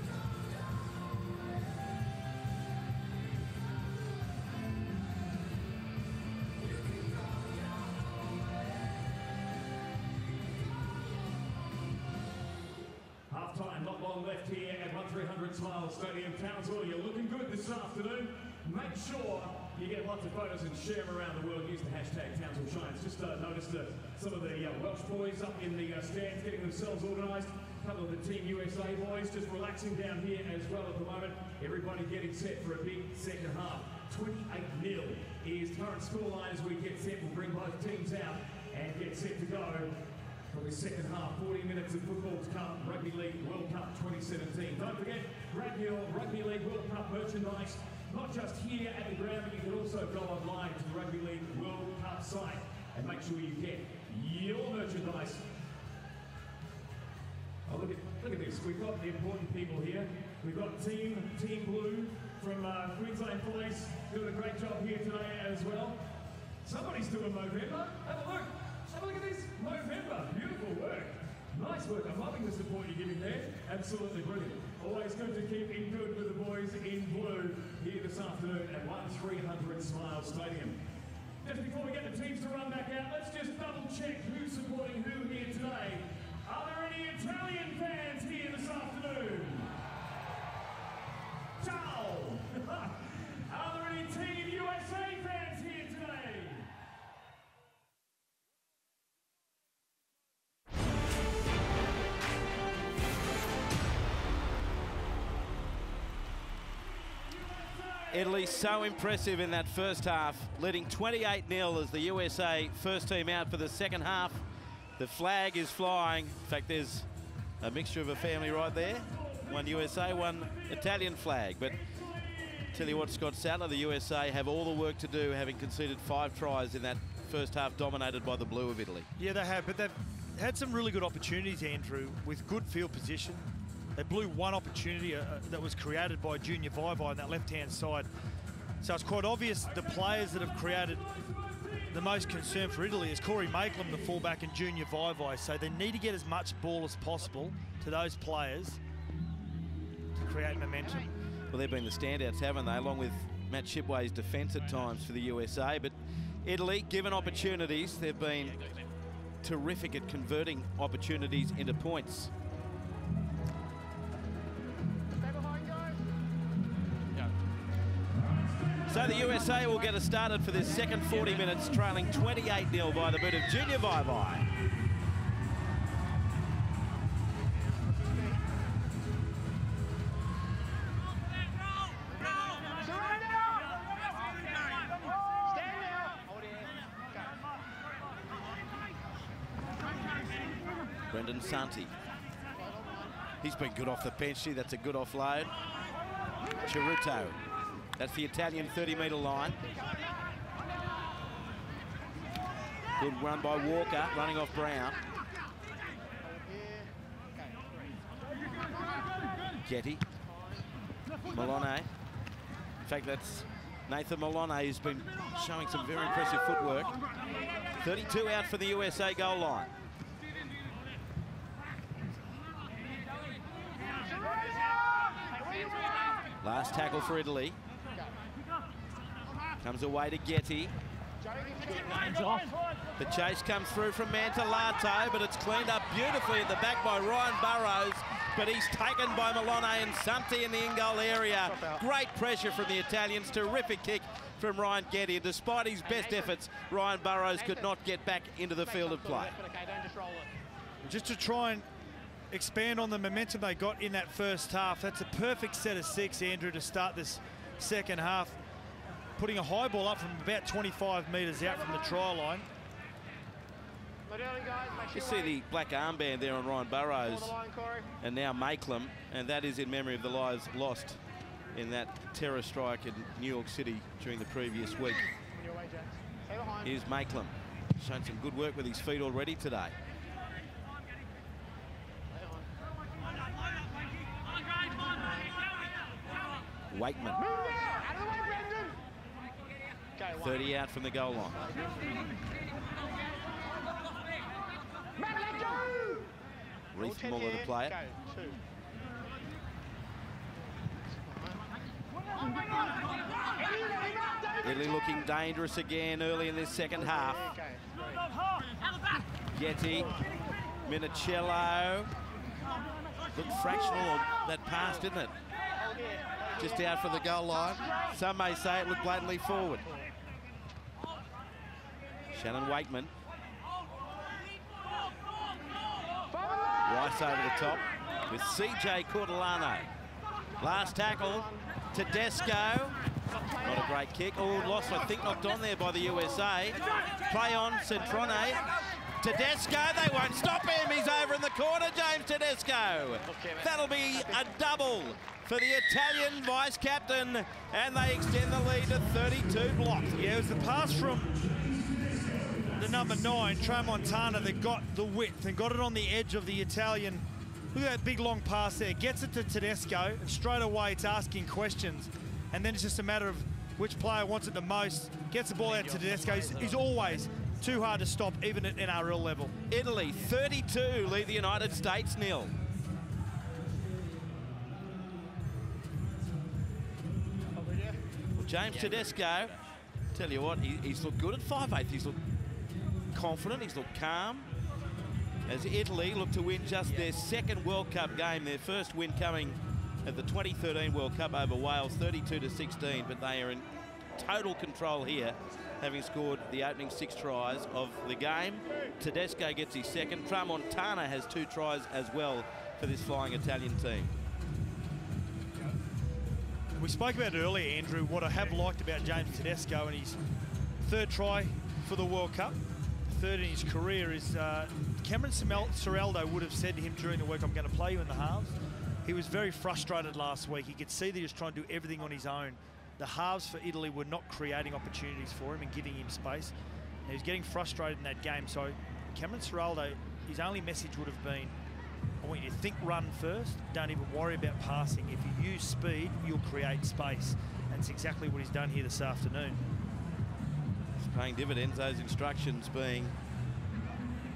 go Half-time, not long left here at 1300 Smiles Stadium. Townsville, you're looking good this afternoon. Make sure you get lots of photos and share them around the world. Use the hashtag Townsville Shines. Just noticed some of the Welsh boys up in the stands getting themselves organised. A couple of the Team USA boys just relaxing down here as well at the moment. Everybody getting set for a big second half. 28-0 is current scoreline as we get set. We'll bring both teams out and get set to go. for the second half. 40 minutes of football to come. Rugby League World Cup 2017. Don't forget, grab your Rugby League World Cup merchandise, not just here at the ground, but you can also go online to the Rugby League World Cup site and make sure you get your merchandise. Oh, look at this. We've got the important people here. We've got Team Blue from Queensland Police doing a great job here today as well. Somebody's doing Movember. Have a look. Have a look at this. Movember. Beautiful work. Nice work. I'm loving the support you're giving there. Absolutely brilliant. Always good to keep in good with the boys in blue here this afternoon at 1300 Smile Stadium. Just before we get the teams to run back out, let's just double check who's supporting who here today. Are there any Italian fans here this afternoon? Ciao! Are there any Team USA fans here today? Italy so impressive in that first half, leading 28-0 as the USA first team out for the second half. The flag is flying. In fact, there's a mixture of a family right there. One USA, one Italian flag. But tell you what, Scott Sattler, the USA have all the work to do, having conceded 5 tries in that first half dominated by the blue of Italy. Yeah, they have, but they've had some really good opportunities, Andrew, with good field position. They blew one opportunity that was created by Junior Vivai on that left-hand side. So it's quite obvious the players that have created the most concern for Italy is Corey Maitland, the fullback, and Junior Vivai. So they need to get as much ball as possible to those players to create momentum. Well, they've been the standouts, haven't they, along with Matt Shipway's defence at times for the USA. But Italy, given opportunities, they've been terrific at converting opportunities into points. So the USA will get us started for this second 40 minutes, trailing 28-0 by the boot of Junior Vivai. Brendan Santi. He's been good off the bench. That's a good offload. Chiruto. That's the Italian 30-metre line. Good run by Walker, running off Brown. Getty. Malone. In fact, that's Nathan Malone, who's been showing some very impressive footwork. 32 out for the USA goal line. Last tackle for Italy. Comes away to Getty. The chase comes through from Mantellato, but it's cleaned up beautifully at the back by Ryan Burrows, but he's taken by Malone and Santi in the in-goal area. Great pressure from the Italians. Terrific kick from Ryan Getty. And despite his best efforts, Ryan Burrows could not get back into the field of play. Just to try and expand on the momentum they got in that first half, that's a perfect set of 6, Andrew, to start this second half. Putting a high ball up from about 25 metres out from the try line. You see the black armband there on Ryan Burrows and now Maitland, and that is in memory of the lives lost in that terror strike in New York City during the previous week. Here's Maitland, shown some good work with his feet already today. Wakeman. 30 out from the goal line. Reith Muller to play it. Italy looking dangerous again early in this second half. Getty, Minicello. Looked fractional on that pass, didn't it? Just out for the goal line. Some may say it looked blatantly forward. Shannon Wakeman. Rice over the top with CJ Cortellano. Last tackle, Tedesco. Not a great kick. Oh, lost, I think, knocked on there by the USA. Play on, Centrone. Tedesco, they won't stop him. He's over in the corner, James Tedesco. That'll be a double for the Italian vice-captain, and they extend the lead to 32 blocks. Yeah, it was the pass from the number 9, Tramontana, that got the width and got it on the edge of the Italian. Look at that big long pass there. Gets it to Tedesco, and straight away it's asking questions. And then it's just a matter of which player wants it the most. Gets the ball out to Tedesco. He's always too hard to stop, even at NRL level. Italy 32 lead the United States 0. Well, James Tedesco, tell you what, he's looked good at 5'8". He's looked confident, he's looked calm. As Italy look to win just their second World Cup game, their first win coming at the 2013 World Cup over Wales, 32-16, but they are in total control here, having scored the opening 6 tries of the game. Tedesco gets his second. Tramontana has 2 tries as well for this flying Italian team. We spoke about it earlier, Andrew, what I have liked about James Tedesco and his 3rd try for the World Cup, 3rd in his career, is Cameron Ciraldo would have said to him during the week, I'm going to play you in the halves. He was very frustrated last week. He could see that he was trying to do everything on his own. The halves for Italy were not creating opportunities for him and giving him space. He was getting frustrated in that game. So Cameron Ciraldo, his only message would have been, I want you to think run first. Don't even worry about passing. If you use speed, you'll create space. That's exactly what he's done here this afternoon. It's paying dividends, those instructions being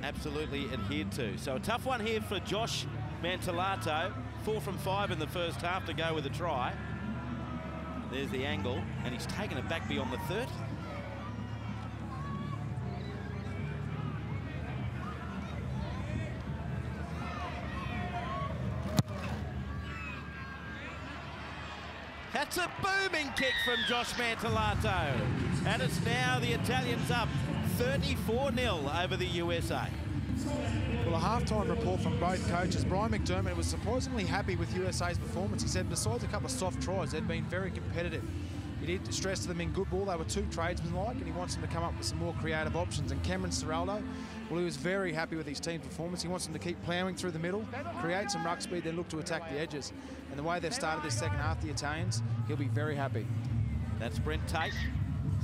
absolutely adhered to. So a tough one here for Josh Mantellato. 4 from 5 in the first half to go with a try. There's the angle, and he's taken it back beyond the 30. That's a booming kick from Josh Mantellato. And it's now the Italians up 34-0 over the USA. Well, a halftime report from both coaches. Brian McDermott was surprisingly happy with USA's performance. He said besides a couple of soft tries, they'd been very competitive. He did stress to them in good ball. They were 2 tradesmen-like, and he wants them to come up with some more creative options. And Cameron Ciraldo, well, he was very happy with his team's performance. He wants them to keep ploughing through the middle, create some ruck speed, then look to attack the edges. And the way they've started this second half, the Italians, he'll be very happy. That's Brent Tate.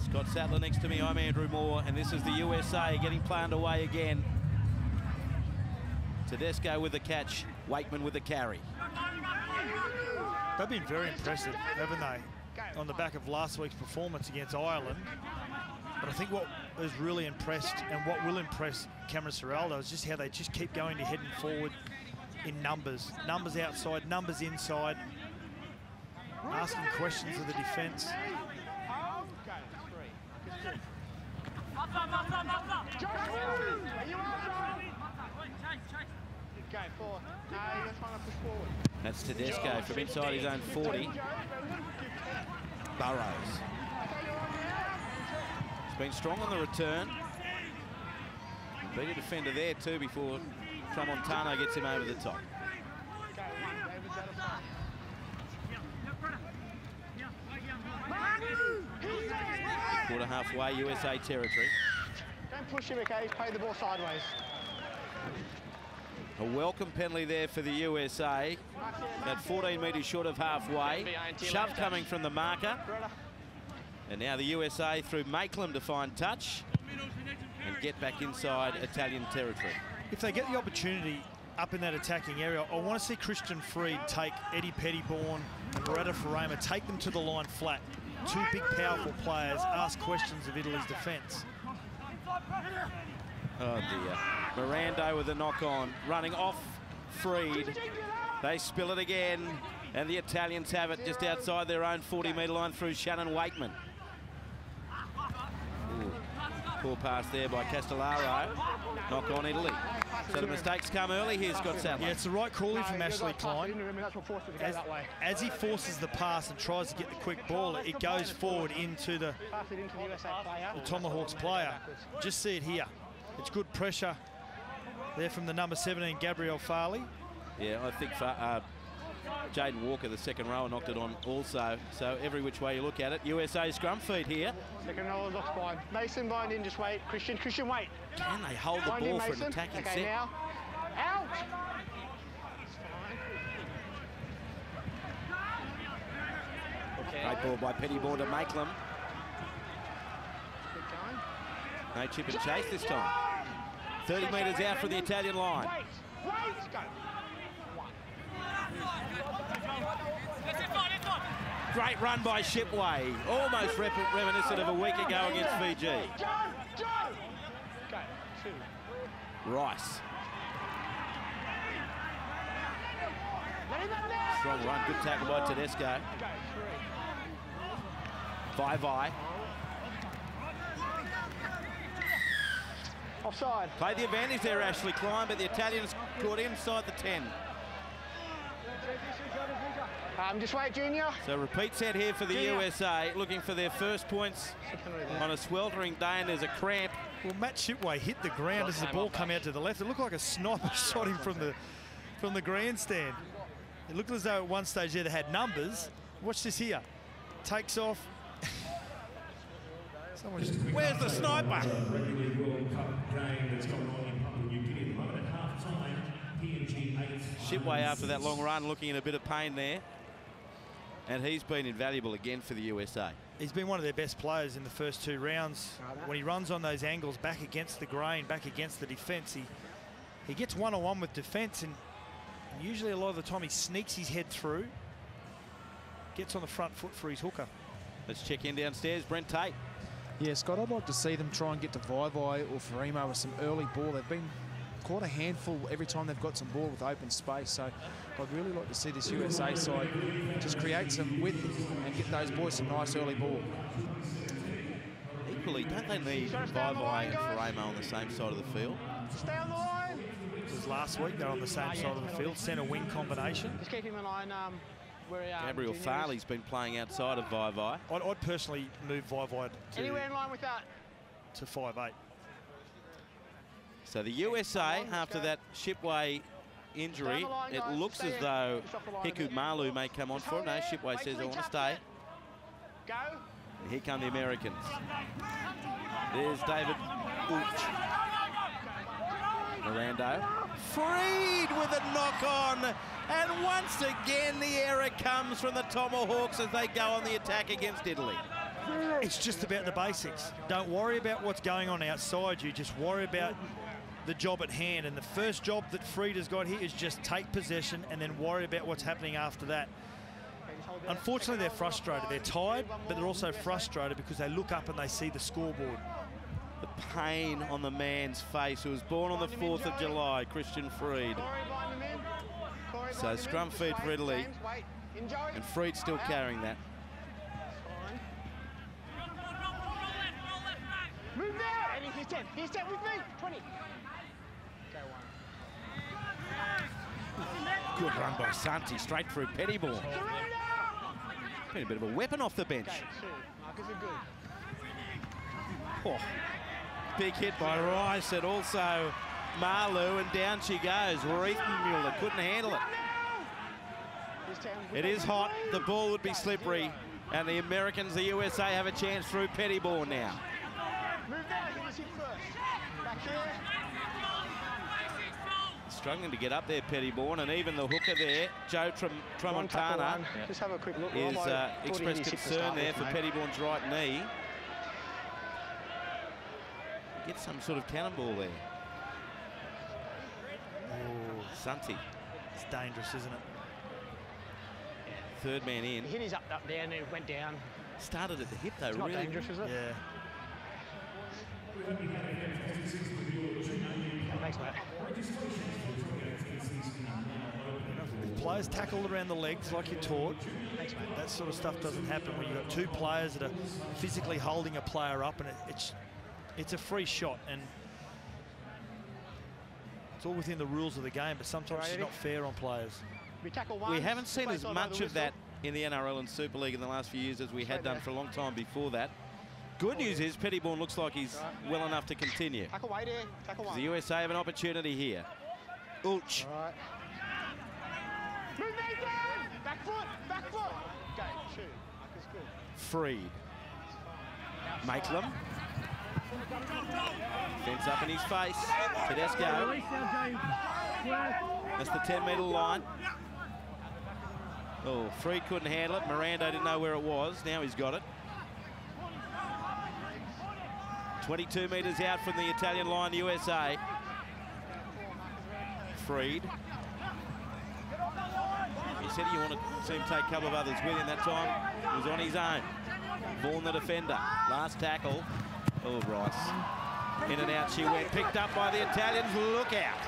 Scott Sattler next to me. I'm Andrew Moore, and this is the USA getting play underway again. Tedesco with the catch, Wakeman with the carry. They've been very impressive, haven't they, on the back of last week's performance against Ireland. But I think what has really impressed and what will impress Cameron Ciraldo is just how they just keep going to head and forward in numbers. Numbers outside, numbers inside, asking questions of the defence. That's Tedesco from inside his own 40. Burrows. He's been strong on the return. Beat a defender there too before Tramontana gets him over the top. Quarter halfway USA territory. Don't push him, okay? He's played the ball sideways. A welcome penalty there for the USA. At 14 metres short of halfway. Shove coming from the marker. And now the USA through Makelam to find touch and get back inside Italian territory. If they get the opportunity up in that attacking area, I want to see Christian Freed take Eddie Pettybourne and Beretta Farama, take them to the line flat. 2 big, powerful players, ask questions of Italy's defence. Oh dear. Miranda with a knock on, running off Freed. They spill it again, and the Italians have it just outside their own 40-metre line through Shannon Wakeman. Ooh. Poor pass there by Castellaro. Knock on Italy. So the mistakes come early here, Scott Sattler. Yeah, it's the right calling from Ashley Klein. As he forces the pass and tries to get the quick ball, it goes forward into the Tomahawks player. Just see it here. It's good pressure there from the number 17, Gabriel Farley. Yeah, I think Jaden Walker, the second rower, knocked it on also. So every which way you look at it, USA scrum feed here. Second rower looks fine. Mason, bind in, just wait. Christian, wait. Can they hold the Bind ball in, for an Mason. attacking Okay, set? now. Out! Great ball by Pettybourne to Maitland. No chip and chase this time. 30 metres out from the Italian line. Great run by Shipway. Almost reminiscent of a week ago against Fiji. Rice. Strong run, good tackle by Tedesco. Vai. Offside. Played the advantage there, Ashley Klein, but the Italians caught inside the 10. Just wait, Junior. So repeat set here for the USA, looking for their first points on a sweltering day, and there's a cramp. Well, Matt Shipway hit the ground as the ball came out to the left. It looked like a sniper shot him from the grandstand. It looked as though at one stage there they had numbers. Watch this here. Takes off. Where's the sniper? Shipway after that long run looking in a bit of pain there. And he's been invaluable again for the USA. He's been one of their best players in the first 2 rounds. When he runs on those angles back against the grain, back against the defence, he gets one-on-one with defence, and usually a lot of the time he sneaks his head through, gets on the front foot for his hooker. Let's check in downstairs, Brent Tate. Yeah, Scott, I'd like to see them try and get to Vai or Farimo with some early ball. They've been quite a handful every time they've got some ball with open space. So I'd really like to see this USA side just create some width and get those boys some nice early ball. Equally, don't they need Vai and Farimo on the same side of the field? Stay on the line. It was last week, they're on the same side of the field, centre-wing combination. Just keep him in line. Gabriel Farley's been playing outside of Vai. I'd personally move Vai Anywhere in line with that. to 5'8". So the USA, after that Shipway injury, it looks as though Hiku Malu may come on for it. No, Shipway says, I want to stay. Go. And here come the Americans. There's David Ulch. Mirando. Freed with a knock-on. And once again, the error comes from the Tomahawks as they go on the attack against Italy. It's just about the basics. Don't worry about what's going on outside you. Just worry about the job at hand. And the first job that Freed has got here is just take possession and then worry about what's happening after that. Unfortunately, they're frustrated. They're tired, but they're also frustrated because they look up and they see the scoreboard. The pain on the man's face who was born on the 4th of July, Christian Freed. So scrum feed for Italy, and Freed still carrying that. Move now! Eddie, he's 10 with me! 20. Go one. Good run by Santi, straight through Pettybourne. Been a bit of a weapon off the bench. Markers are good. Oh, big hit by Rice and also Malu, and down she goes. Riefenmuller couldn't handle it. It is hot, the ball would be slippery, and the Americans, the USA, have a chance through Pettybourne now. Move now, get this hit first. Back here. Struggling to get up there, Pettybourne, and even the hooker there, Joe Tramontana, Just have a quick look. is expressed concern there for Pettybourne's right knee. Get some sort of cannonball there. Oh, Santi. It's dangerous, isn't it? Third man in. The hit is up there and it went down. Started at the hip though, It's really. not dangerous, is it? Yeah. Thanks, mate. If players tackled around the legs like you're taught, that sort of stuff doesn't happen when you've got 2 players that are physically holding a player up, and it's a free shot, and it's all within the rules of the game, but sometimes it's not fair on players. We haven't seen as much of that in the NRL and Super League in the last few years as we had done for a long time before that. Good news is Pettybourne looks like he's well enough to continue. Tackle away there. Tackle one. The USA have an opportunity here. Ulch. Move Nathan! Back foot! Back foot! Go, 2. Marcus, good. Freed. Maitland. Fence up in his face. Tedesco. That's the 10-metre line. Oh, Freed couldn't handle it. Miranda didn't know where it was. Now he's got it. 22 metres out from the Italian line, USA. Freed. He said you want to see him take a couple of others with him. That time he was on his own. Vaughan the defender. Last tackle. Oh, Rice. In and out she went. Picked up by the Italians. Look out.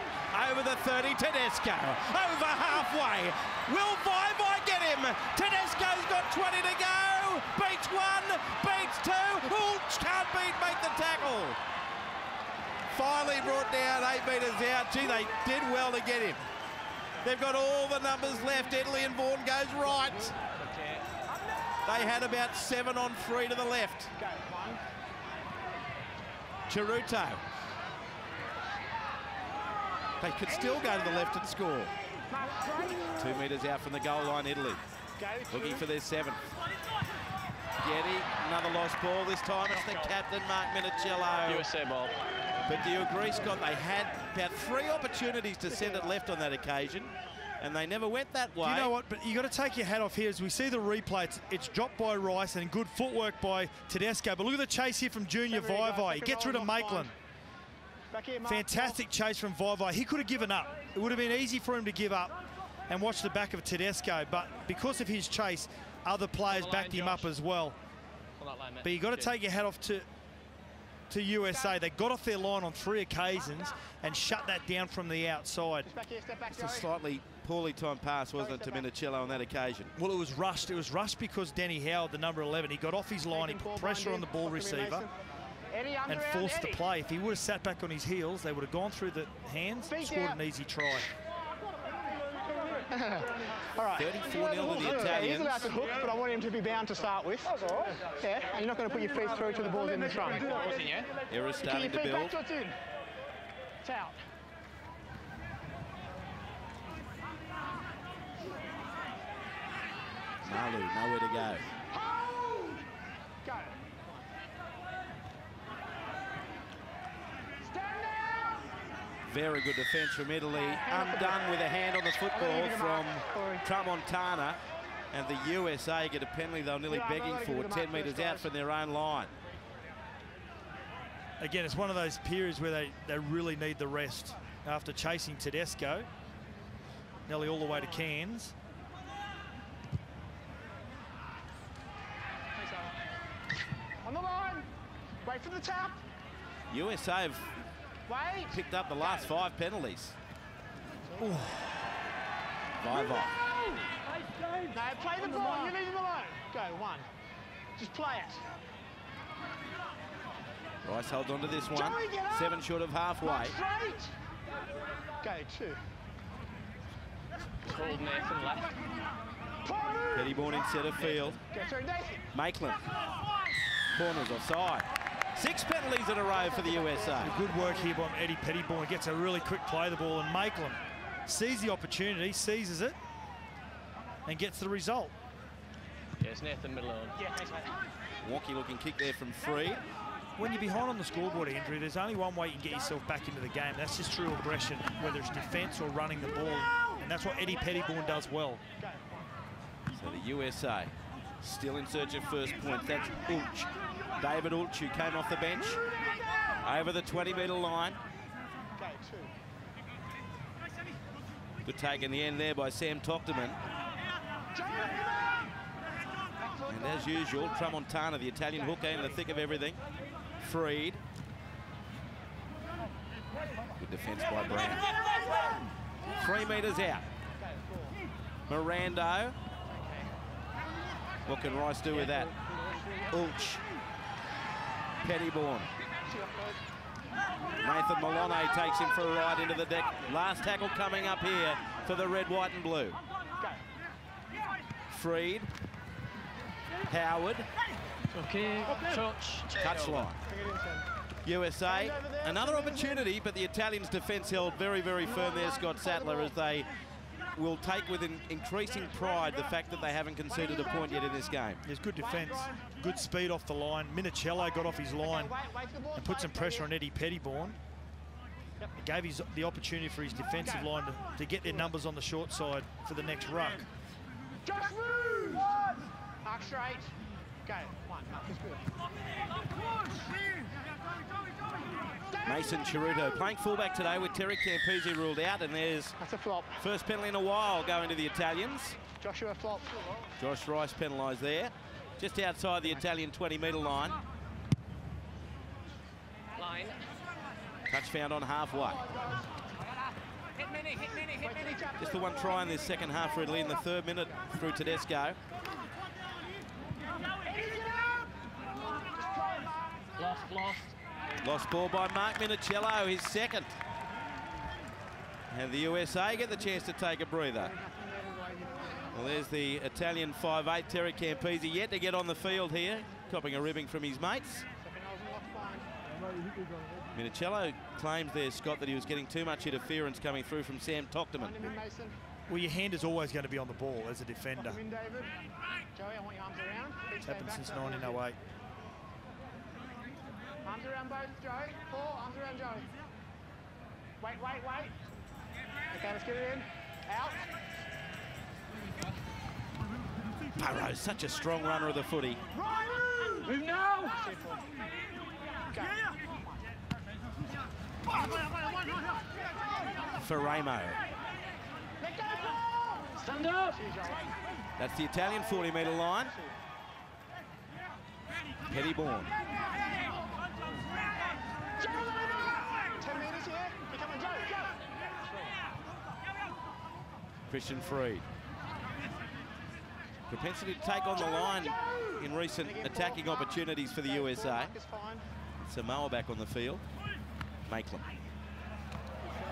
Over the 30, Tedesco. Over halfway. Will Vai get him? Tedesco's got 20 to go. Beats 1, beats 2. Ulch can't make the tackle. Finally brought down 8 metres out. Gee, they did well to get him. They've got all the numbers left. Italy and Vaughan goes right. They had about 7 on 3 to the left. Chiruto. They could still go to the left and score. 2 metres out from the goal line, Italy. Looking for their 7th. Getty, another lost ball. This time it's the captain, Mark Minicello. USA ball. But do you agree, Scott, they had about 3 opportunities to send it left on that occasion, and they never went that way. You know what, but you got to take your hat off here as we see the replay. It's dropped by Rice and good footwork by Tedesco. But look at the chase here from Junior Vai. He gets rid of Maitland. Fantastic chase from Vai. He could have given up. It would have been easy for him to give up and watch the back of Tedesco, but because of his chase, other players backed him up as well. But you got to take your hat off to USA. They got off their line on 3 occasions and shut that down from the outside. It's a slightly poorly timed pass, wasn't it, to Minicello on that occasion? Well, it was rushed. It was rushed because Danny Howard, the number 11, he got off his line, he put pressure on the ball receiver and forced the play. If he would have sat back on his heels, they would have gone through the hands, scored an easy try. All right. 34-0 to the Italians. He's allowed to hook, but I want him to be bound to start with. Yeah, and you're not going to put your feet through to the ball in the front. Era starting to build. It's out. Malu, nowhere to go. Go. Very good defence from Italy. Undone with a hand on the football from Tramontana. And the USA get a penalty they were nearly begging for, 10 metres out from their own line. Again, it's one of those periods where they really need the rest. After chasing Tedesco, nearly all the way to Cairns. On the line. Wait for the tap. USA have picked up the last 5 penalties. Vai. No, play the ball. You leave him alone. Go, 1. Just play it. Rice holds on to this one. 7 short of halfway. Go, 2. Called Nathan left. Pettyborn in centre field. Maitland. Corners offside. 6 penalties in a row for the USA. Good work here by Eddie Pettyborn. Gets a really quick play the ball, and Maitland sees the opportunity, seizes it, and gets the result. Yes, Nathan middle on. Yeah, thanks, mate. Wonky looking kick there from Freed. When you're behind on the scoreboard, Andrew, there's only one way you can get yourself back into the game. That's just through aggression, whether it's defence or running the ball. And that's what Eddie Pettyborn does well. So the USA still in search of first points. That's Ulch. David Ulch, who came off the bench over the 20-metre line. Good take in the end there by Sam Tochterman. And as usual, Tramontana, the Italian hooker, in the thick of everything. Freed. Good defence by Brown. 3 metres out. Mirando. What can Rice do with that? Ulch. Pettyborn. Nathan Malone takes him for a ride into the deck. Last tackle coming up here for the red, white and blue. Freed. Howard. Touchline. USA, another opportunity, but the Italians' defence held very, very firm there, Scott Sattler, as they will take with increasing pride the fact that they haven't conceded a point yet in this game. There's good defence, good speed off the line. Minicello got off his line and put some pressure on Eddie Pettybourne. It gave the opportunity for his defensive line to get their numbers on the short side for the next ruck. Just move! Mark straight. Go. One. That's good. Mason Chiruto playing fullback today with Terry Campese ruled out, and there's that's a flop. First penalty in a while going to the Italians. Joshua flop. Josh Rice penalised there, just outside the Italian 20-metre line. Line. Touch found on halfway. Just the one try in this second half for Italy in the 3rd minute through Tedesco. Lost. Lost ball by Mark Minicello, his second. And the USA get the chance to take a breather. Well, there's the Italian 5'8", Terry Campese, yet to get on the field here, copping a ribbing from his mates. Minicello claims there, Scott, that he was getting too much interference coming through from Sam Tochterman. Well, your hand is always going to be on the ball as a defender. Joey, I want your arms around. It's happened since 1908. Arms around both, Joey. Paul, arms around Joey. Wait. Okay, let's get it in. Out. Burrows, such a strong runner of the footy. Move now! Ferramo. Stand up! That's the Italian 40-metre line. Pettybourne. 10 metres here. Come on, Joey, go! Christian Freed. Propensity to take on the line in recent attacking opportunities for the USA. Samoa back on the field. Maitland.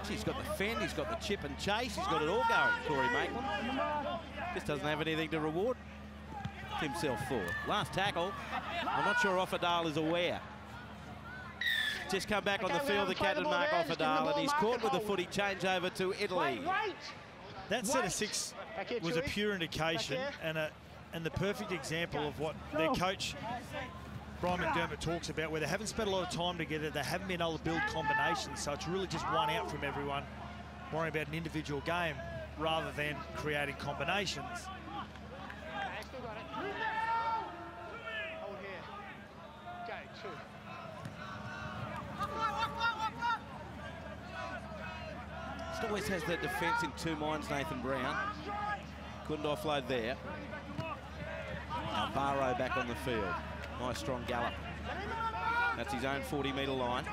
He's got the fend, he's got the chip and chase, he's got it all going, Corey Maitland. Just doesn't have anything to reward himself for. Last tackle, I'm not sure Offerdale is aware. Just come back on the field, the captain, Mark Offerdale, and he's caught with the footy change over to Italy. That set of 6 was a pure indication and the perfect example of what their coach Brian McDermott talks about, where they haven't spent a lot of time together, they haven't been able to build combinations, so it's really just one out from everyone, worrying about an individual game rather than creating combinations. Just always has that defence in 2 minds, Nathan Brown. Couldn't offload there. Alvaro back on the field. Nice strong gallop. That's his own 40-metre line.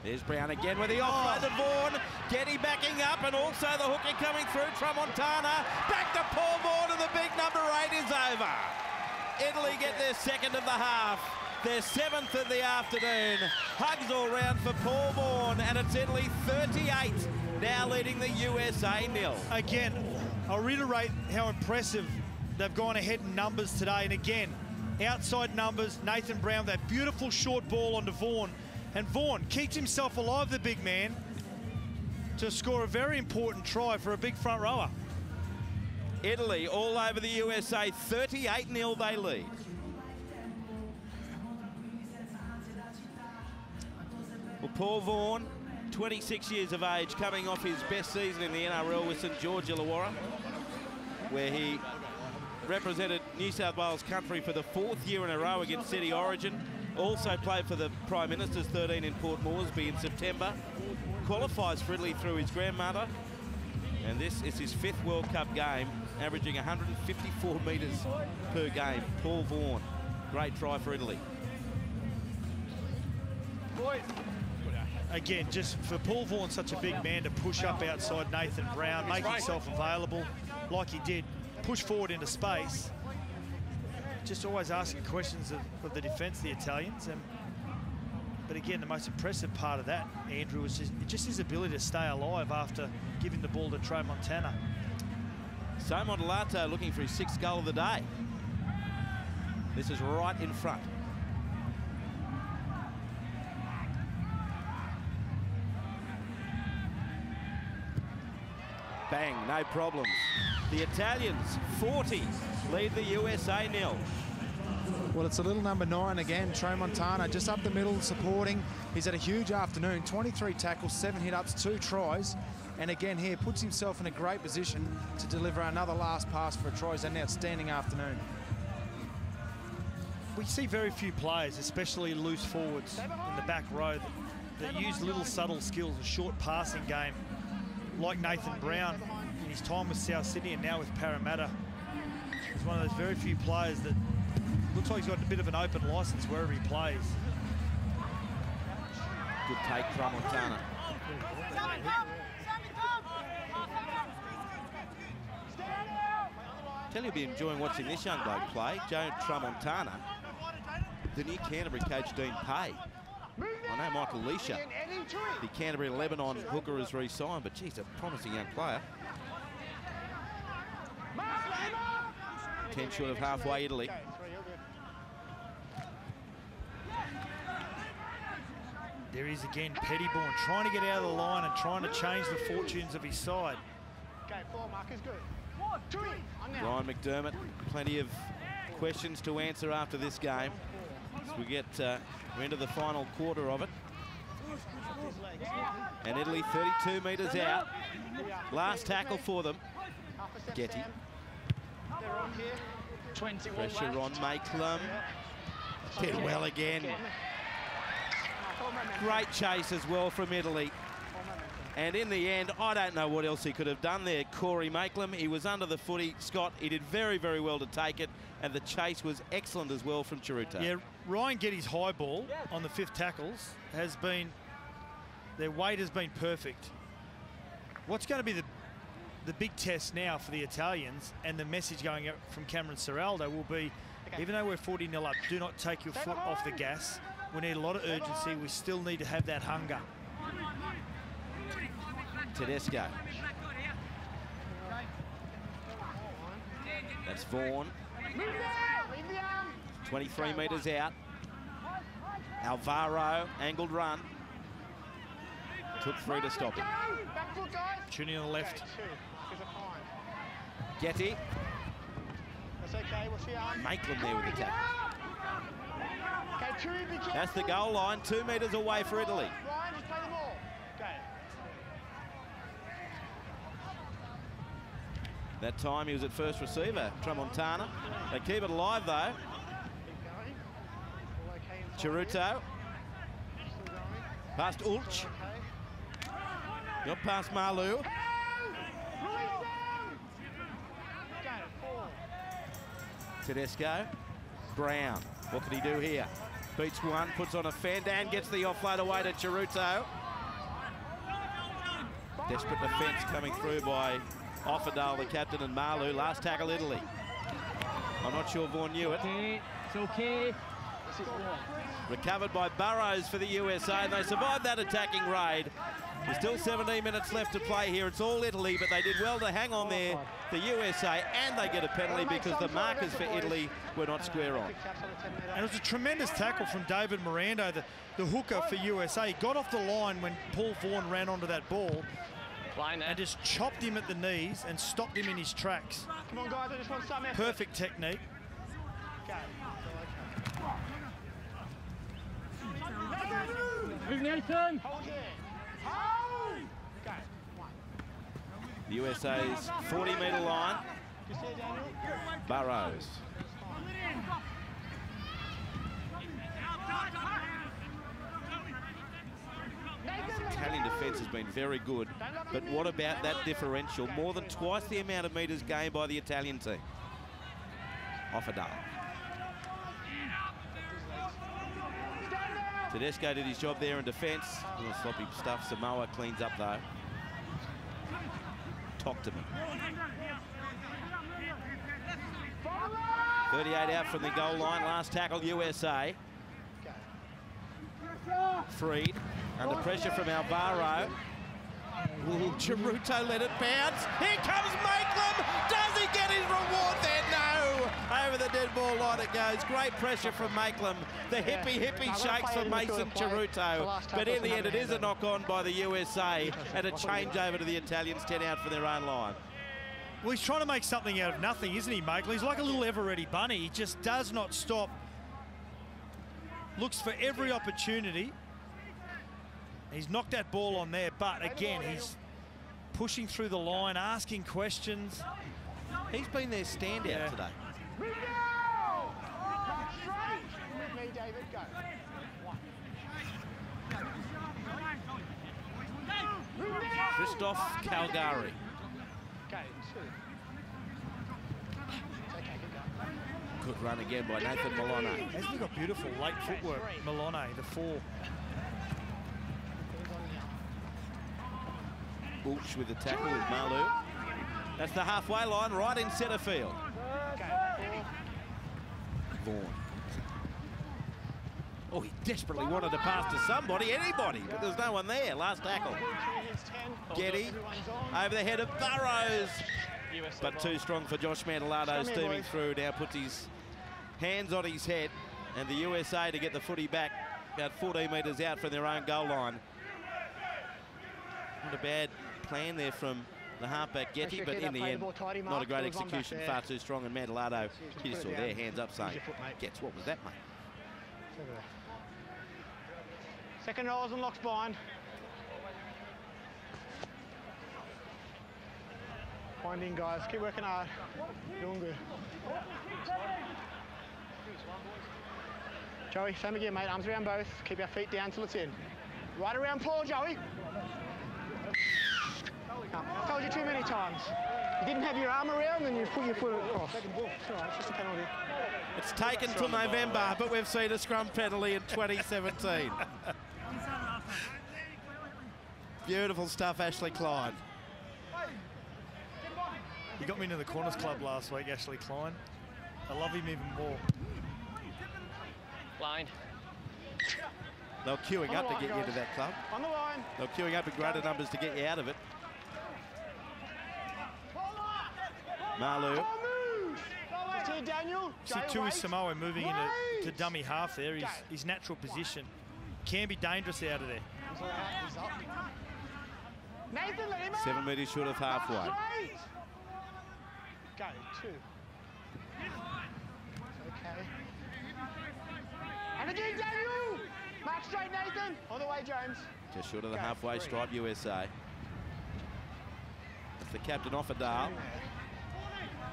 There's Brown again with the offload to Vaughan. Getty backing up, and also the hooker coming through. Tramontana back to Paul Vaughan, and the big number 8 is over. Italy get their second of the half. Their 7th of the afternoon. Hugs all round for Paul Vaughan, and it's Italy 38, now leading the USA 0. Again, I'll reiterate how impressive they've gone ahead in numbers today. And again, outside numbers, Nathan Brown, that beautiful short ball onto Vaughan. And Vaughan keeps himself alive, the big man, to score a very important try for a big front rower. Italy all over the USA, 38-0 they lead. Well, Paul Vaughan, 26 years of age, coming off his best season in the NRL with St George Illawarra, where he represented New South Wales country for the 4th year in a row against City Origin. Also played for the Prime Minister's 13 in Port Moresby in September. Qualifies for Italy through his grandmother. And this is his 5th World Cup game, averaging 154 metres per game. Paul Vaughan, great try for Italy. Again, just for Paul Vaughan, such a big man, to push up outside Nathan Brown, make himself available like he did, push forward into space. Just always asking questions of the defence, the Italians. But again, the most impressive part of that, Andrew, was just his ability to stay alive after giving the ball to Tramontana. So Modelato looking for his 6th goal of the day. This is right in front. Bang, no problems. The Italians, 40, lead the USA 0. Well, it's a little number 9 again, Tramontana, just up the middle, supporting. He's had a huge afternoon, 23 tackles, 7 hit-ups, 2 tries. And again here, puts himself in a great position to deliver another last pass for a try. He's had an outstanding afternoon. We see very few players, especially loose forwards in the back row, that use little subtle skills, a short passing game, like Nathan Brown in his time with South Sydney and now with Parramatta. He's one of those very few players that looks like he's got a bit of an open license wherever he plays. Good take, Tramontana. Tell you, you'll be enjoying watching this young bloke play, Joe Tramontana. The new Canterbury coach, Dean Pay. I know Michael Leisha, the Canterbury Lebanon hooker, has re-signed, but geez, a promising young player. 10 short of halfway, Italy. There is again Pettybourne trying to get out of the line and trying to change the fortunes of his side. Ryan McDermott, plenty of questions to answer after this game. As we get into the final quarter of it. And Italy 32 metres out. Last tackle for them. Getty. Pressure on Makelum. Did well again. Great chase as well from Italy. And in the end, I don't know what else he could have done there, Corey Makelum. He was under the footy. Scott, he did very, very well to take it. And the chase was excellent as well from Chiruta. Yeah, Ryan Getty's high ball on the 5th tackles has been, their weight has been perfect. What's going to be the big test now for the Italians, and the message going out from Cameron Ciraldo will be, even though we're 40-0 up, do not take your foot off the gas. We need a lot of urgency. We still need to have that hunger. Tedesco. That's Vaughan. 23 metres out. Alvaro, angled run. Took 3 to stop him. Tuning on the left. Getty. Makelum there with the tackle. That's the goal line, 2 metres away for Italy. That time he was at first receiver, Tramontana. They keep it alive though. Chiruto. Past Ulch. Got past Malu. Tedesco. Brown. What can he do here? Beats one, puts on a fend and gets the offload away to Chiruto. Desperate defence coming through by Offerdale, the captain, and Malu. Last tackle, Italy. I'm not sure Vaughan knew it. It's okay. Recovered by Burrows for the USA, and they survived that attacking raid. There's still 17 minutes left to play here. It's all Italy, but they did well to hang on there, the USA, and they get a penalty because the markers for Italy were not square on. And it was a tremendous tackle from David Miranda, the hooker for USA. He got off the line when Paul Vaughan ran onto that ball and just chopped him at the knees and stopped him in his tracks. Come on, guys, I just want some effort. Perfect technique. Move, Nathan. The USA's 40-metre line. Burrows. Italian defence has been very good, but what about that differential? More than twice the amount of metres gained by the Italian team. Offerdale. Tedesco did his job there in defence. A little sloppy stuff. Samoa cleans up though. Talk to me. 38 out from the goal line. Last tackle, USA. Freed. Under pressure from Alvaro. Ooh, Chiruto let it bounce. Here comes Makelum. Does he get his reward there? No. Over over the dead ball line it goes. Great pressure from Maitland. The hippie shakes from Mason Ceruto. But in the end, it is a knock-on by the USA and a change over to the Italians, 10 out for their own line. Well, he's trying to make something out of nothing, isn't he, Maitland? He's like a little ever-ready bunny. He just does not stop. Looks for every opportunity. He's knocked that ball on there, but again, he's pushing through the line, asking questions. He's been their standout today. Christoph Calgary. Good run again by Nathan Milano. Hasn't he got beautiful late footwork, Milano, the 4. Ulch with the tackle with Malu. That's the halfway line, right in centre field. Vaughan. Oh, he desperately wanted to pass to somebody, anybody, but there's no one there. Last tackle. Getty over the head of Burrows. But too strong for Josh Mantelado, steaming through. Now puts his hands on his head, and the USA to get the footy back about 14 metres out from their own goal line. Not a bad plan there from the halfback Getty, but in the end, not a great execution, far too strong, and Mantelado, you just saw their hands up saying, Gets, what was that, mate? Second rollers and locks behind. Wind in, guys. Keep working hard. Doing good. Joey, same again, mate. Arms around both. Keep your feet down till it's in. Right around Paul, Joey. I told you too many times. You didn't have your arm around and you put your foot across. It's all right, it's just a penalty. It's taken till November, but we've seen a scrum penalty in 2017. Beautiful stuff, Ashley Klein. He got me into the Corners Club last week, Ashley Klein. I love him even more. Line. They were queuing up to get you into that club. On the line. They were queuing up in greater numbers to get you out of it. Malu. Just here, Daniel. See Tui Samoa moving into dummy half there. His natural position. Can be dangerous out of there. Nathan, let him out. 7 metres short of halfway. Go, 2. Okay. And again, Daniel. Mark straight, Nathan. All the way, James. Just short of the halfway stripe, USA. That's the captain, Offerdale.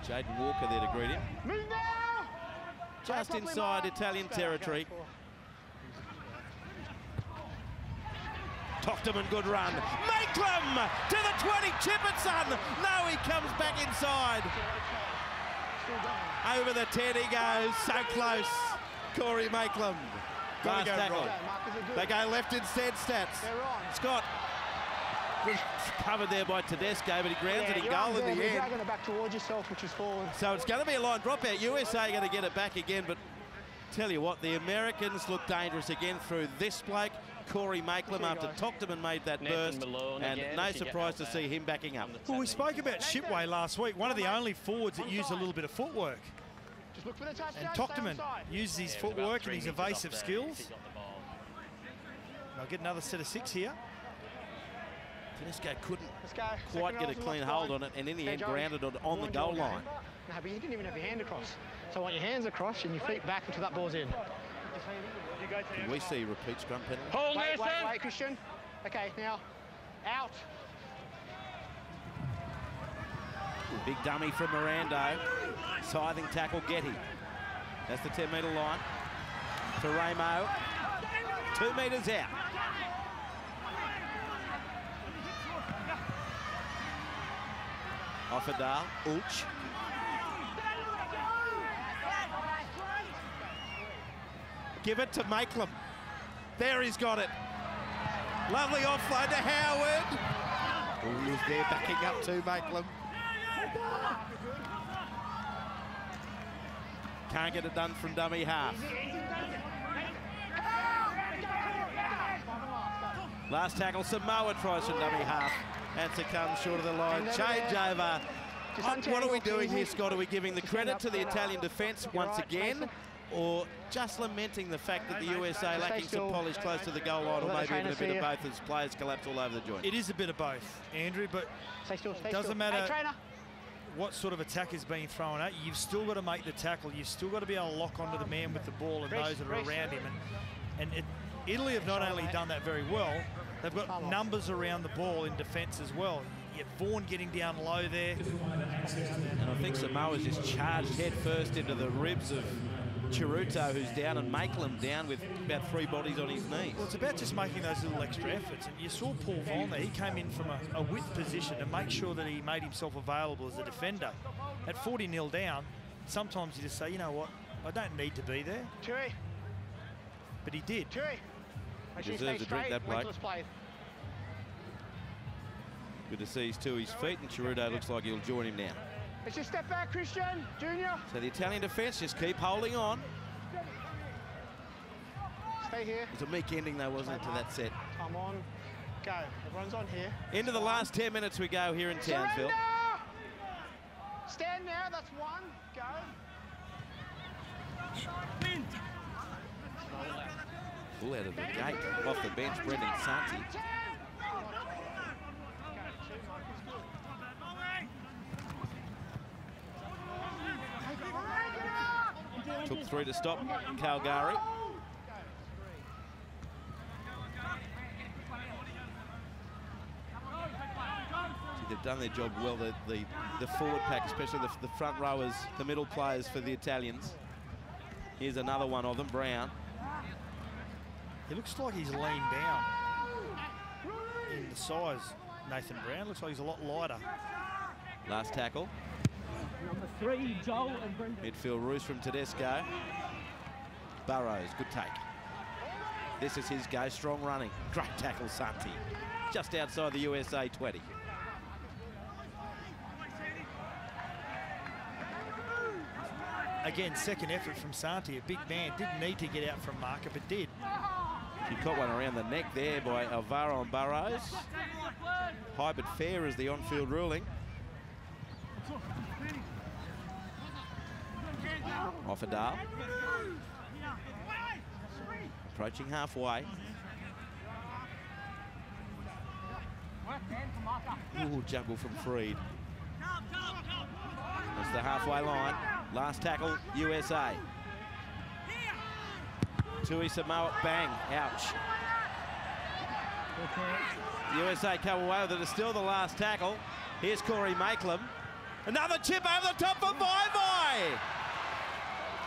Jaden Walker there to greet him. Move now! Just inside Italian territory. Tochterman, good run. Maitland to the 20, Chipperson. No, he comes back inside. Over the 10 he goes, so close. Corey Maitland. Last tackle. They go left instead, Stats. Scott was covered there by Tedesco, but he grounds it in goal in the end. You're dragging it back towards yourself, which is forward. So it's going to be a line dropout. USA going to get it back again, but tell you what, the Americans look dangerous again through this bloke, Corey Maitland, after Tochterman made that burst, and no surprise to see him backing up. Well, we spoke about Shipway last week, one of the only forwards that used a little bit of footwork. Just look for the touchdown. And Tochterman uses his footwork and his evasive skills. They'll get another set of 6 here. Tedesco couldn't quite get a clean hold on it, and in the end grounded it on the goal line. No, but you didn't even have your hand across. So I want your hands across and your feet back until that ball's in. Can we see repeat scrum penalty? Wait, Christian. Okay, now, out. Big dummy from Mirando. Scything tackle, Getty. That's the 10-metre line. To Ramo. 2 metres out. Offerdale, Ulch. Give it to Maitland. There he's got it. Lovely offload to Howard. Oh, he was there backing up to Maitland. Can't get it done from dummy half. Last tackle, Samoa tries from dummy half and succumbs short of the line. Change over What are we doing here, Scott? Are we giving the credit to the Italian defence once again, or just lamenting the fact that the USA lacking some polish close to the goal line, or maybe even a bit of both as players collapse all over the joint? It is a bit of both, Andrew, but it doesn't matter what sort of attack is being thrown at you. You've still got to make the tackle. You've still got to be able to lock onto the man with the ball and those that are around him. Italy have not only done that very well, they've got numbers around the ball in defence as well. You get Vaughan getting down low there. And I think Samoa's just charged head first into the ribs of Chiruto, who's down, and Maitland down with about 3 bodies on his knees. Well, it's about just making those little extra efforts. And you saw Paul Vaughan there. He came in from a width position to make sure that he made himself available as a defender. At 40-0 down, sometimes you just say, you know what, I don't need to be there. But he did. He deserves to drink that bloke. Good to see he's to his feet, and Chiruto looks like he'll join him now. Let's just step back, Christian, Junior. So the Italian defence just keep holding on. Stay here. It was a meek ending, though, wasn't it, to that set? Come on, go. Everyone's on here. Into the last 10 minutes we go here in Townsville. Surrender! Stand now, that's 1. Go. Full out of the gate. Off the bench, Brendan Santi. Took 3 to stop Calgary. They've done their job well, the forward pack, especially the front rowers, the middle players for the Italians. Here's another one of them, Brown. He looks like he's leaned down in the size, Nathan Brown. Looks like he's a lot lighter. Last tackle. Number 3, Joel and Brendan. Midfield roost from Tedesco. Burrows, good take. This is his go, strong running. Great tackle, Santi. Just outside the USA 20. Again, second effort from Santi. A big man, didn't need to get out from marker, but did. He caught one around the neck there by Alvaro and Burrows. High but fair is the on-field ruling. Offerdale. Approaching halfway. Ooh, juggle from Freed. That's the halfway line. Last tackle, USA. Tui Samoa, bang, ouch. USA come away with it. It's still the last tackle. Here's Corey Maitland. Another chip over the top for Vai.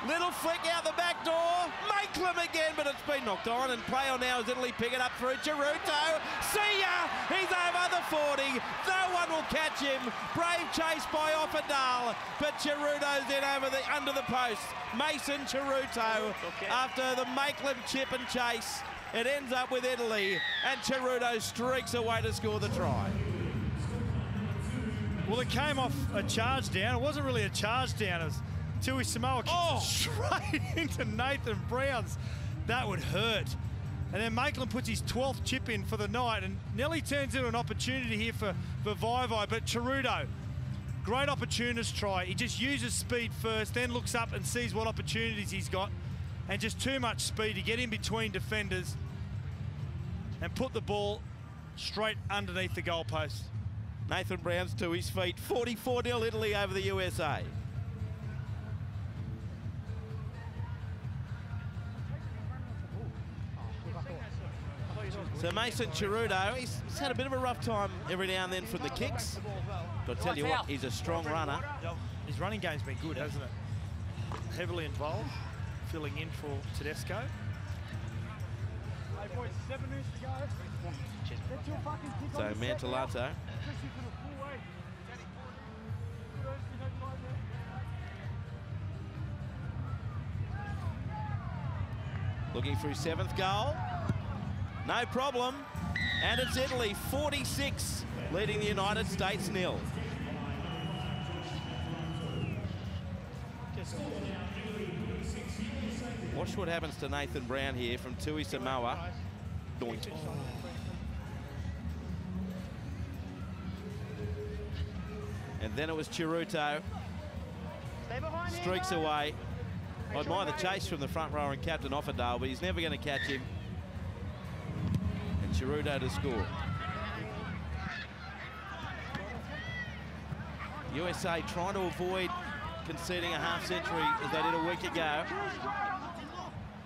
Little flick out the back door. Maitland again, but it's been knocked on. And play on now as Italy pick it up through Chiruto. See ya! He's over the 40. No one will catch him. Brave chase by Offerdale, but Chiruto's in under the post. Mason Chiruto after the Maitland chip and chase. It ends up with Italy, and Chiruto streaks away to score the try. Well, it came off a charge down. It wasn't really a charge down. It was Tui Samoa kicks straight into Nathan Brown's. That would hurt. And then Maitland puts his 12th chip in for the night and nearly turns into an opportunity here for Vai. But Chiruto, great opportunist try. He just uses speed first, then looks up and sees what opportunities he's got. And just too much speed to get in between defenders and put the ball straight underneath the goalpost. Nathan Brown's to his feet. 44-0 Italy over the USA. So Mason Chiruto, he's had a bit of a rough time every now and then from the kicks. But I'll tell you what, he's a strong runner. His running game's been good, hasn't it? Heavily involved, filling in for Tedesco. 7 minutes to go. So Mantellato. Looking for his 7th goal. No problem. And it's Italy, 46, leading the United States 0. Watch what happens to Nathan Brown here from Tui Samoa. Doink. And then it was Chiruto. Streaks away. I admire the chase from the front rower and Captain Offerdale, but he's never going to catch him. And Chiruto to score. USA trying to avoid conceding a half-century as they did a week ago.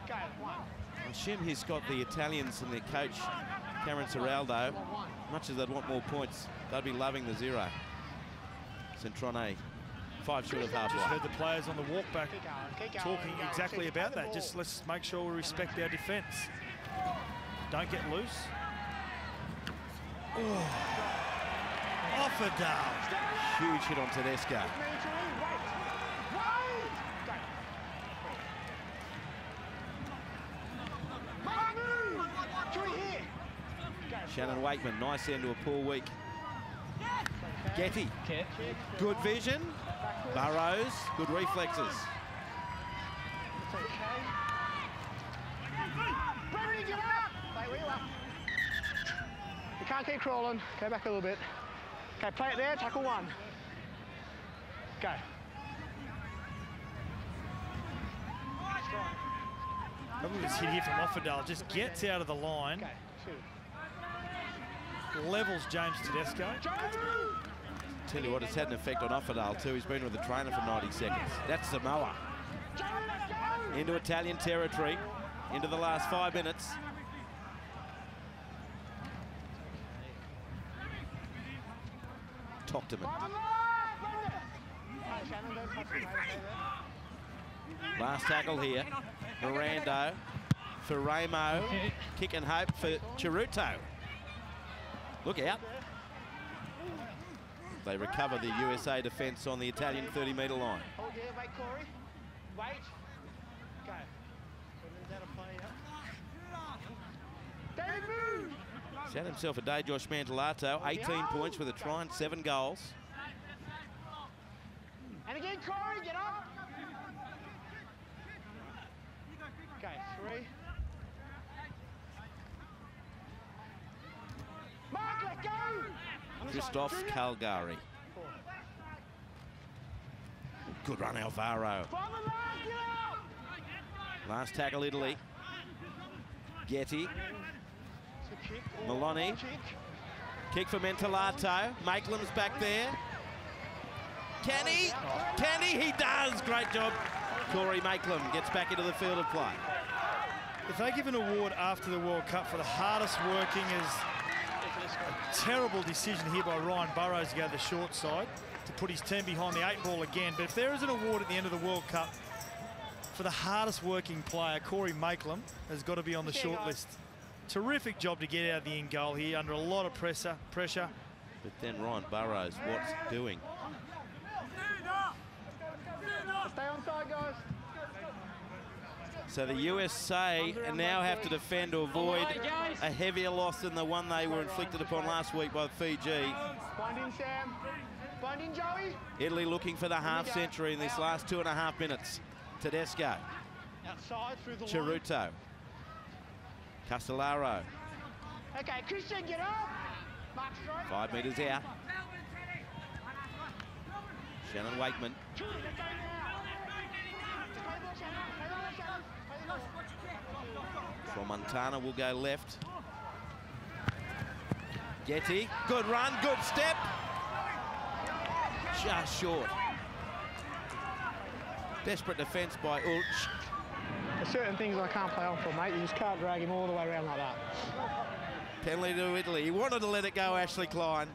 I assume he's got the Italians and their coach, Cameron Serraldo. Much as they'd want more points, they'd be loving the 0. Centrone, 5 short of halfway. Just heard the players on the walk back talking exactly about that. Just let's make sure we respect our defence. Don't get loose. Oh. Offerdale. Huge hit on Tedesco. Shannon Wakeman, nice end to a poor week. Getty, good vision. Burrows, good reflexes. You can't keep crawling. Go back a little bit. Okay, play it there, tackle 1. Go. Look at this hit here from Offerdale. Just gets out of the line. Levels James Tedesco. Tell you what, it's had an effect on Offerdale too. He's been with the trainer for 90 seconds. That's Samoa. Into Italian territory. Into the last 5 minutes. Tocterman. Last tackle here. Mirando for Ramo. Kick and hope for Chiruto. Look out. They recover the USA defence on the Italian 30-metre line. Hold here, wait, Corey. Wait. Go. David, move! He's had himself a day, Josh Mantellato. 18 points with a try and 7 goals. And again, Corey, get up. Okay, 3. Mark, let go! Christoph Calgary. 4. Good run, Alvaro. Last tackle, Italy. Getty. Maloney. Kick for Mantellato. Makelam's back there. Can he? Can he? He does. Great job. Corey Makelam gets back into the field of play. If they give an award after the World Cup for the hardest working, is a terrible decision here by Ryan Burrows to go to the short side to put his team behind the 8 ball again. But if there is an award at the end of the World Cup for the hardest working player, Corey Makelam has got to be on the short list. Terrific job to get out of the in goal here under a lot of pressure. But then Ryan Burrows, what's doing? Stay on side, guys. So the USA now have to defend to avoid a heavier loss than the one they were inflicted upon last week by Fiji. Bind in, Sam. Bind in, Joey. Italy looking for the half-century in this last 2.5 minutes. Tedesco. Outside through the Chiruto. line. Castellaro. Okay, Christian, get up. Mark straight. 5 metres out. Shannon Wakeman. From Montana will go left. Getty, good run, good step. Just short. Desperate defence by Ulch. There's certain things I can't play on for, mate. You just can't drag him all the way around like that. Penalty to Italy. He wanted to let it go, Ashley Klein.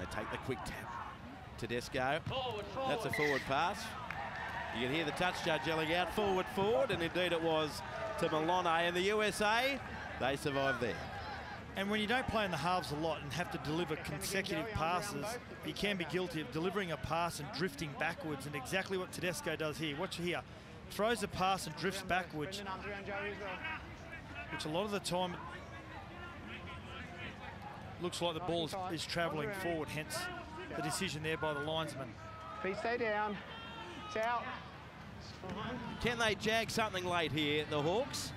They take the quick tap. Tedesco. Forward. That's a forward pass. You can hear the touch judge yelling out, forward, and indeed it was to Malone. And the USA, they survived there. And when you don't play in the halves a lot and have to deliver consecutive passes, you can be guilty of delivering a pass and drifting backwards, and exactly what Tedesco does here. Watch here. Throws a pass and drifts backwards, which a lot of the time looks like the ball is travelling forward, hence the decision there by the linesman. Feet stay down. It's out. It's fine. Can they jag something late here, the Hawks?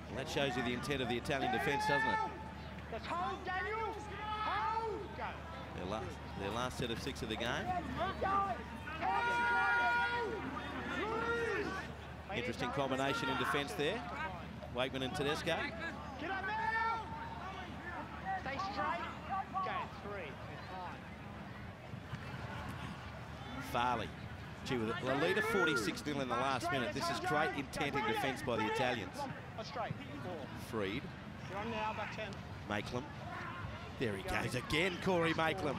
Well, that shows you the intent of the Italian defence, doesn't it? Just hold, Daniel. Hold. Go. Their last set of 6 of the game. Interesting combination in defence there. Wakeman and Tedesco. Get up now. Stay straight. Go. 3. Farley. Gee, with a lead of 46-0 in the last minute. This is great intent in defence by the Italians. Straight. 4. Freed. You're on now, back 10. Makelam. There he goes again, Corey Makelam.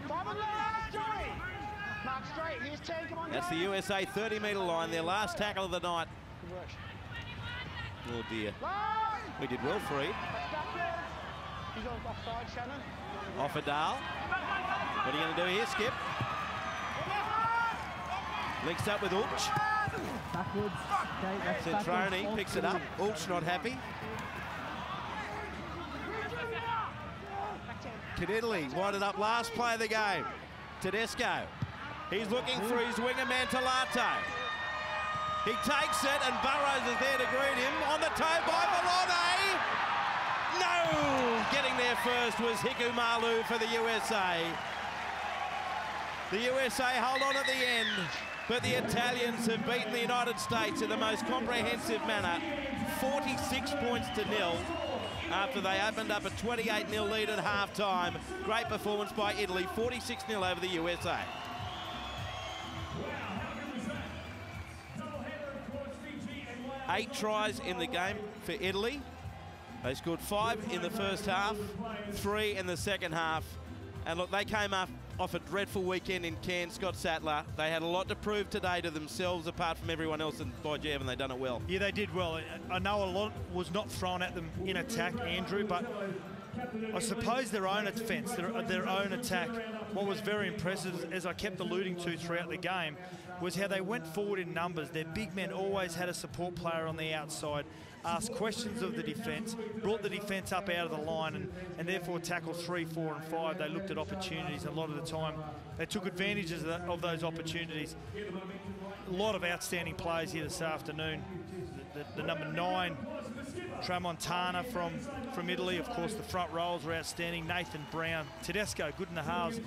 Mark straight. Here's 10. Come on. That's the USA 30-metre line, their last tackle of the night. Oh dear. We did well, Freed. He's offside, Shannon. Offerdale. What are you going to do here, Skip? Links up with Ulch. Backwards. Okay, that's Centrone backwards. picks it up. Ulch not happy. Can Italy wind it up? Last play of the game. Tedesco. He's looking for his winger man, Talato. He takes it, and Burrows is there to greet him. On the toe by Malone. No! Getting there first was Hikumalu for the USA. The USA hold on at the end, but the Italians have beaten the United States in the most comprehensive manner, 46-0 after they opened up a 28-0 lead at half-time. Great performance by Italy, 46-0 over the USA. 8 tries in the game for Italy. They scored 5 in the first half, 3 in the second half. And look, they came off a dreadful weekend in Cairns, Scott Sattler. They had a lot to prove today to themselves, apart from everyone else, and by Gee, haven't they done it well? Yeah, they did well. I know a lot was not thrown at them in attack, Andrew, but I suppose their own defence, their own attack, what was very impressive, as I kept alluding to throughout the game, was how they went forward in numbers. Their big men always had a support player on the outside, asked questions of the defence, brought the defence up out of the line, and therefore tackle 3, 4 and 5. They looked at opportunities. A lot of the time they took advantages of those opportunities. A lot of outstanding plays here this afternoon. The number 9, Tramontana from Italy. Of course, the front rows were outstanding. Nathan Brown, Tedesco, good in the halves.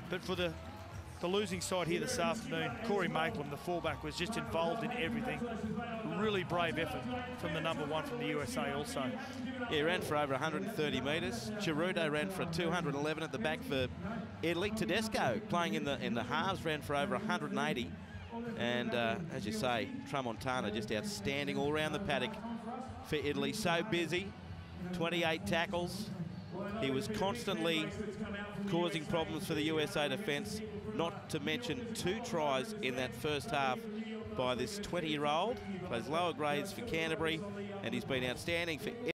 But for the losing side here this afternoon, Corey Makelam, the fullback, was just involved in everything. Really brave effort from the number 1 from the USA also. Yeah, he ran for over 130 metres. Ceruto ran for 211 at the back for Italy. Tedesco, playing in the halves, ran for over 180. And as you say, Tramontana just outstanding all around the paddock for Italy. So busy, 28 tackles. He was constantly causing problems for the USA defence, not to mention 2 tries in that first half by this 20-year-old. Plays lower grades for Canterbury, and he's been outstanding for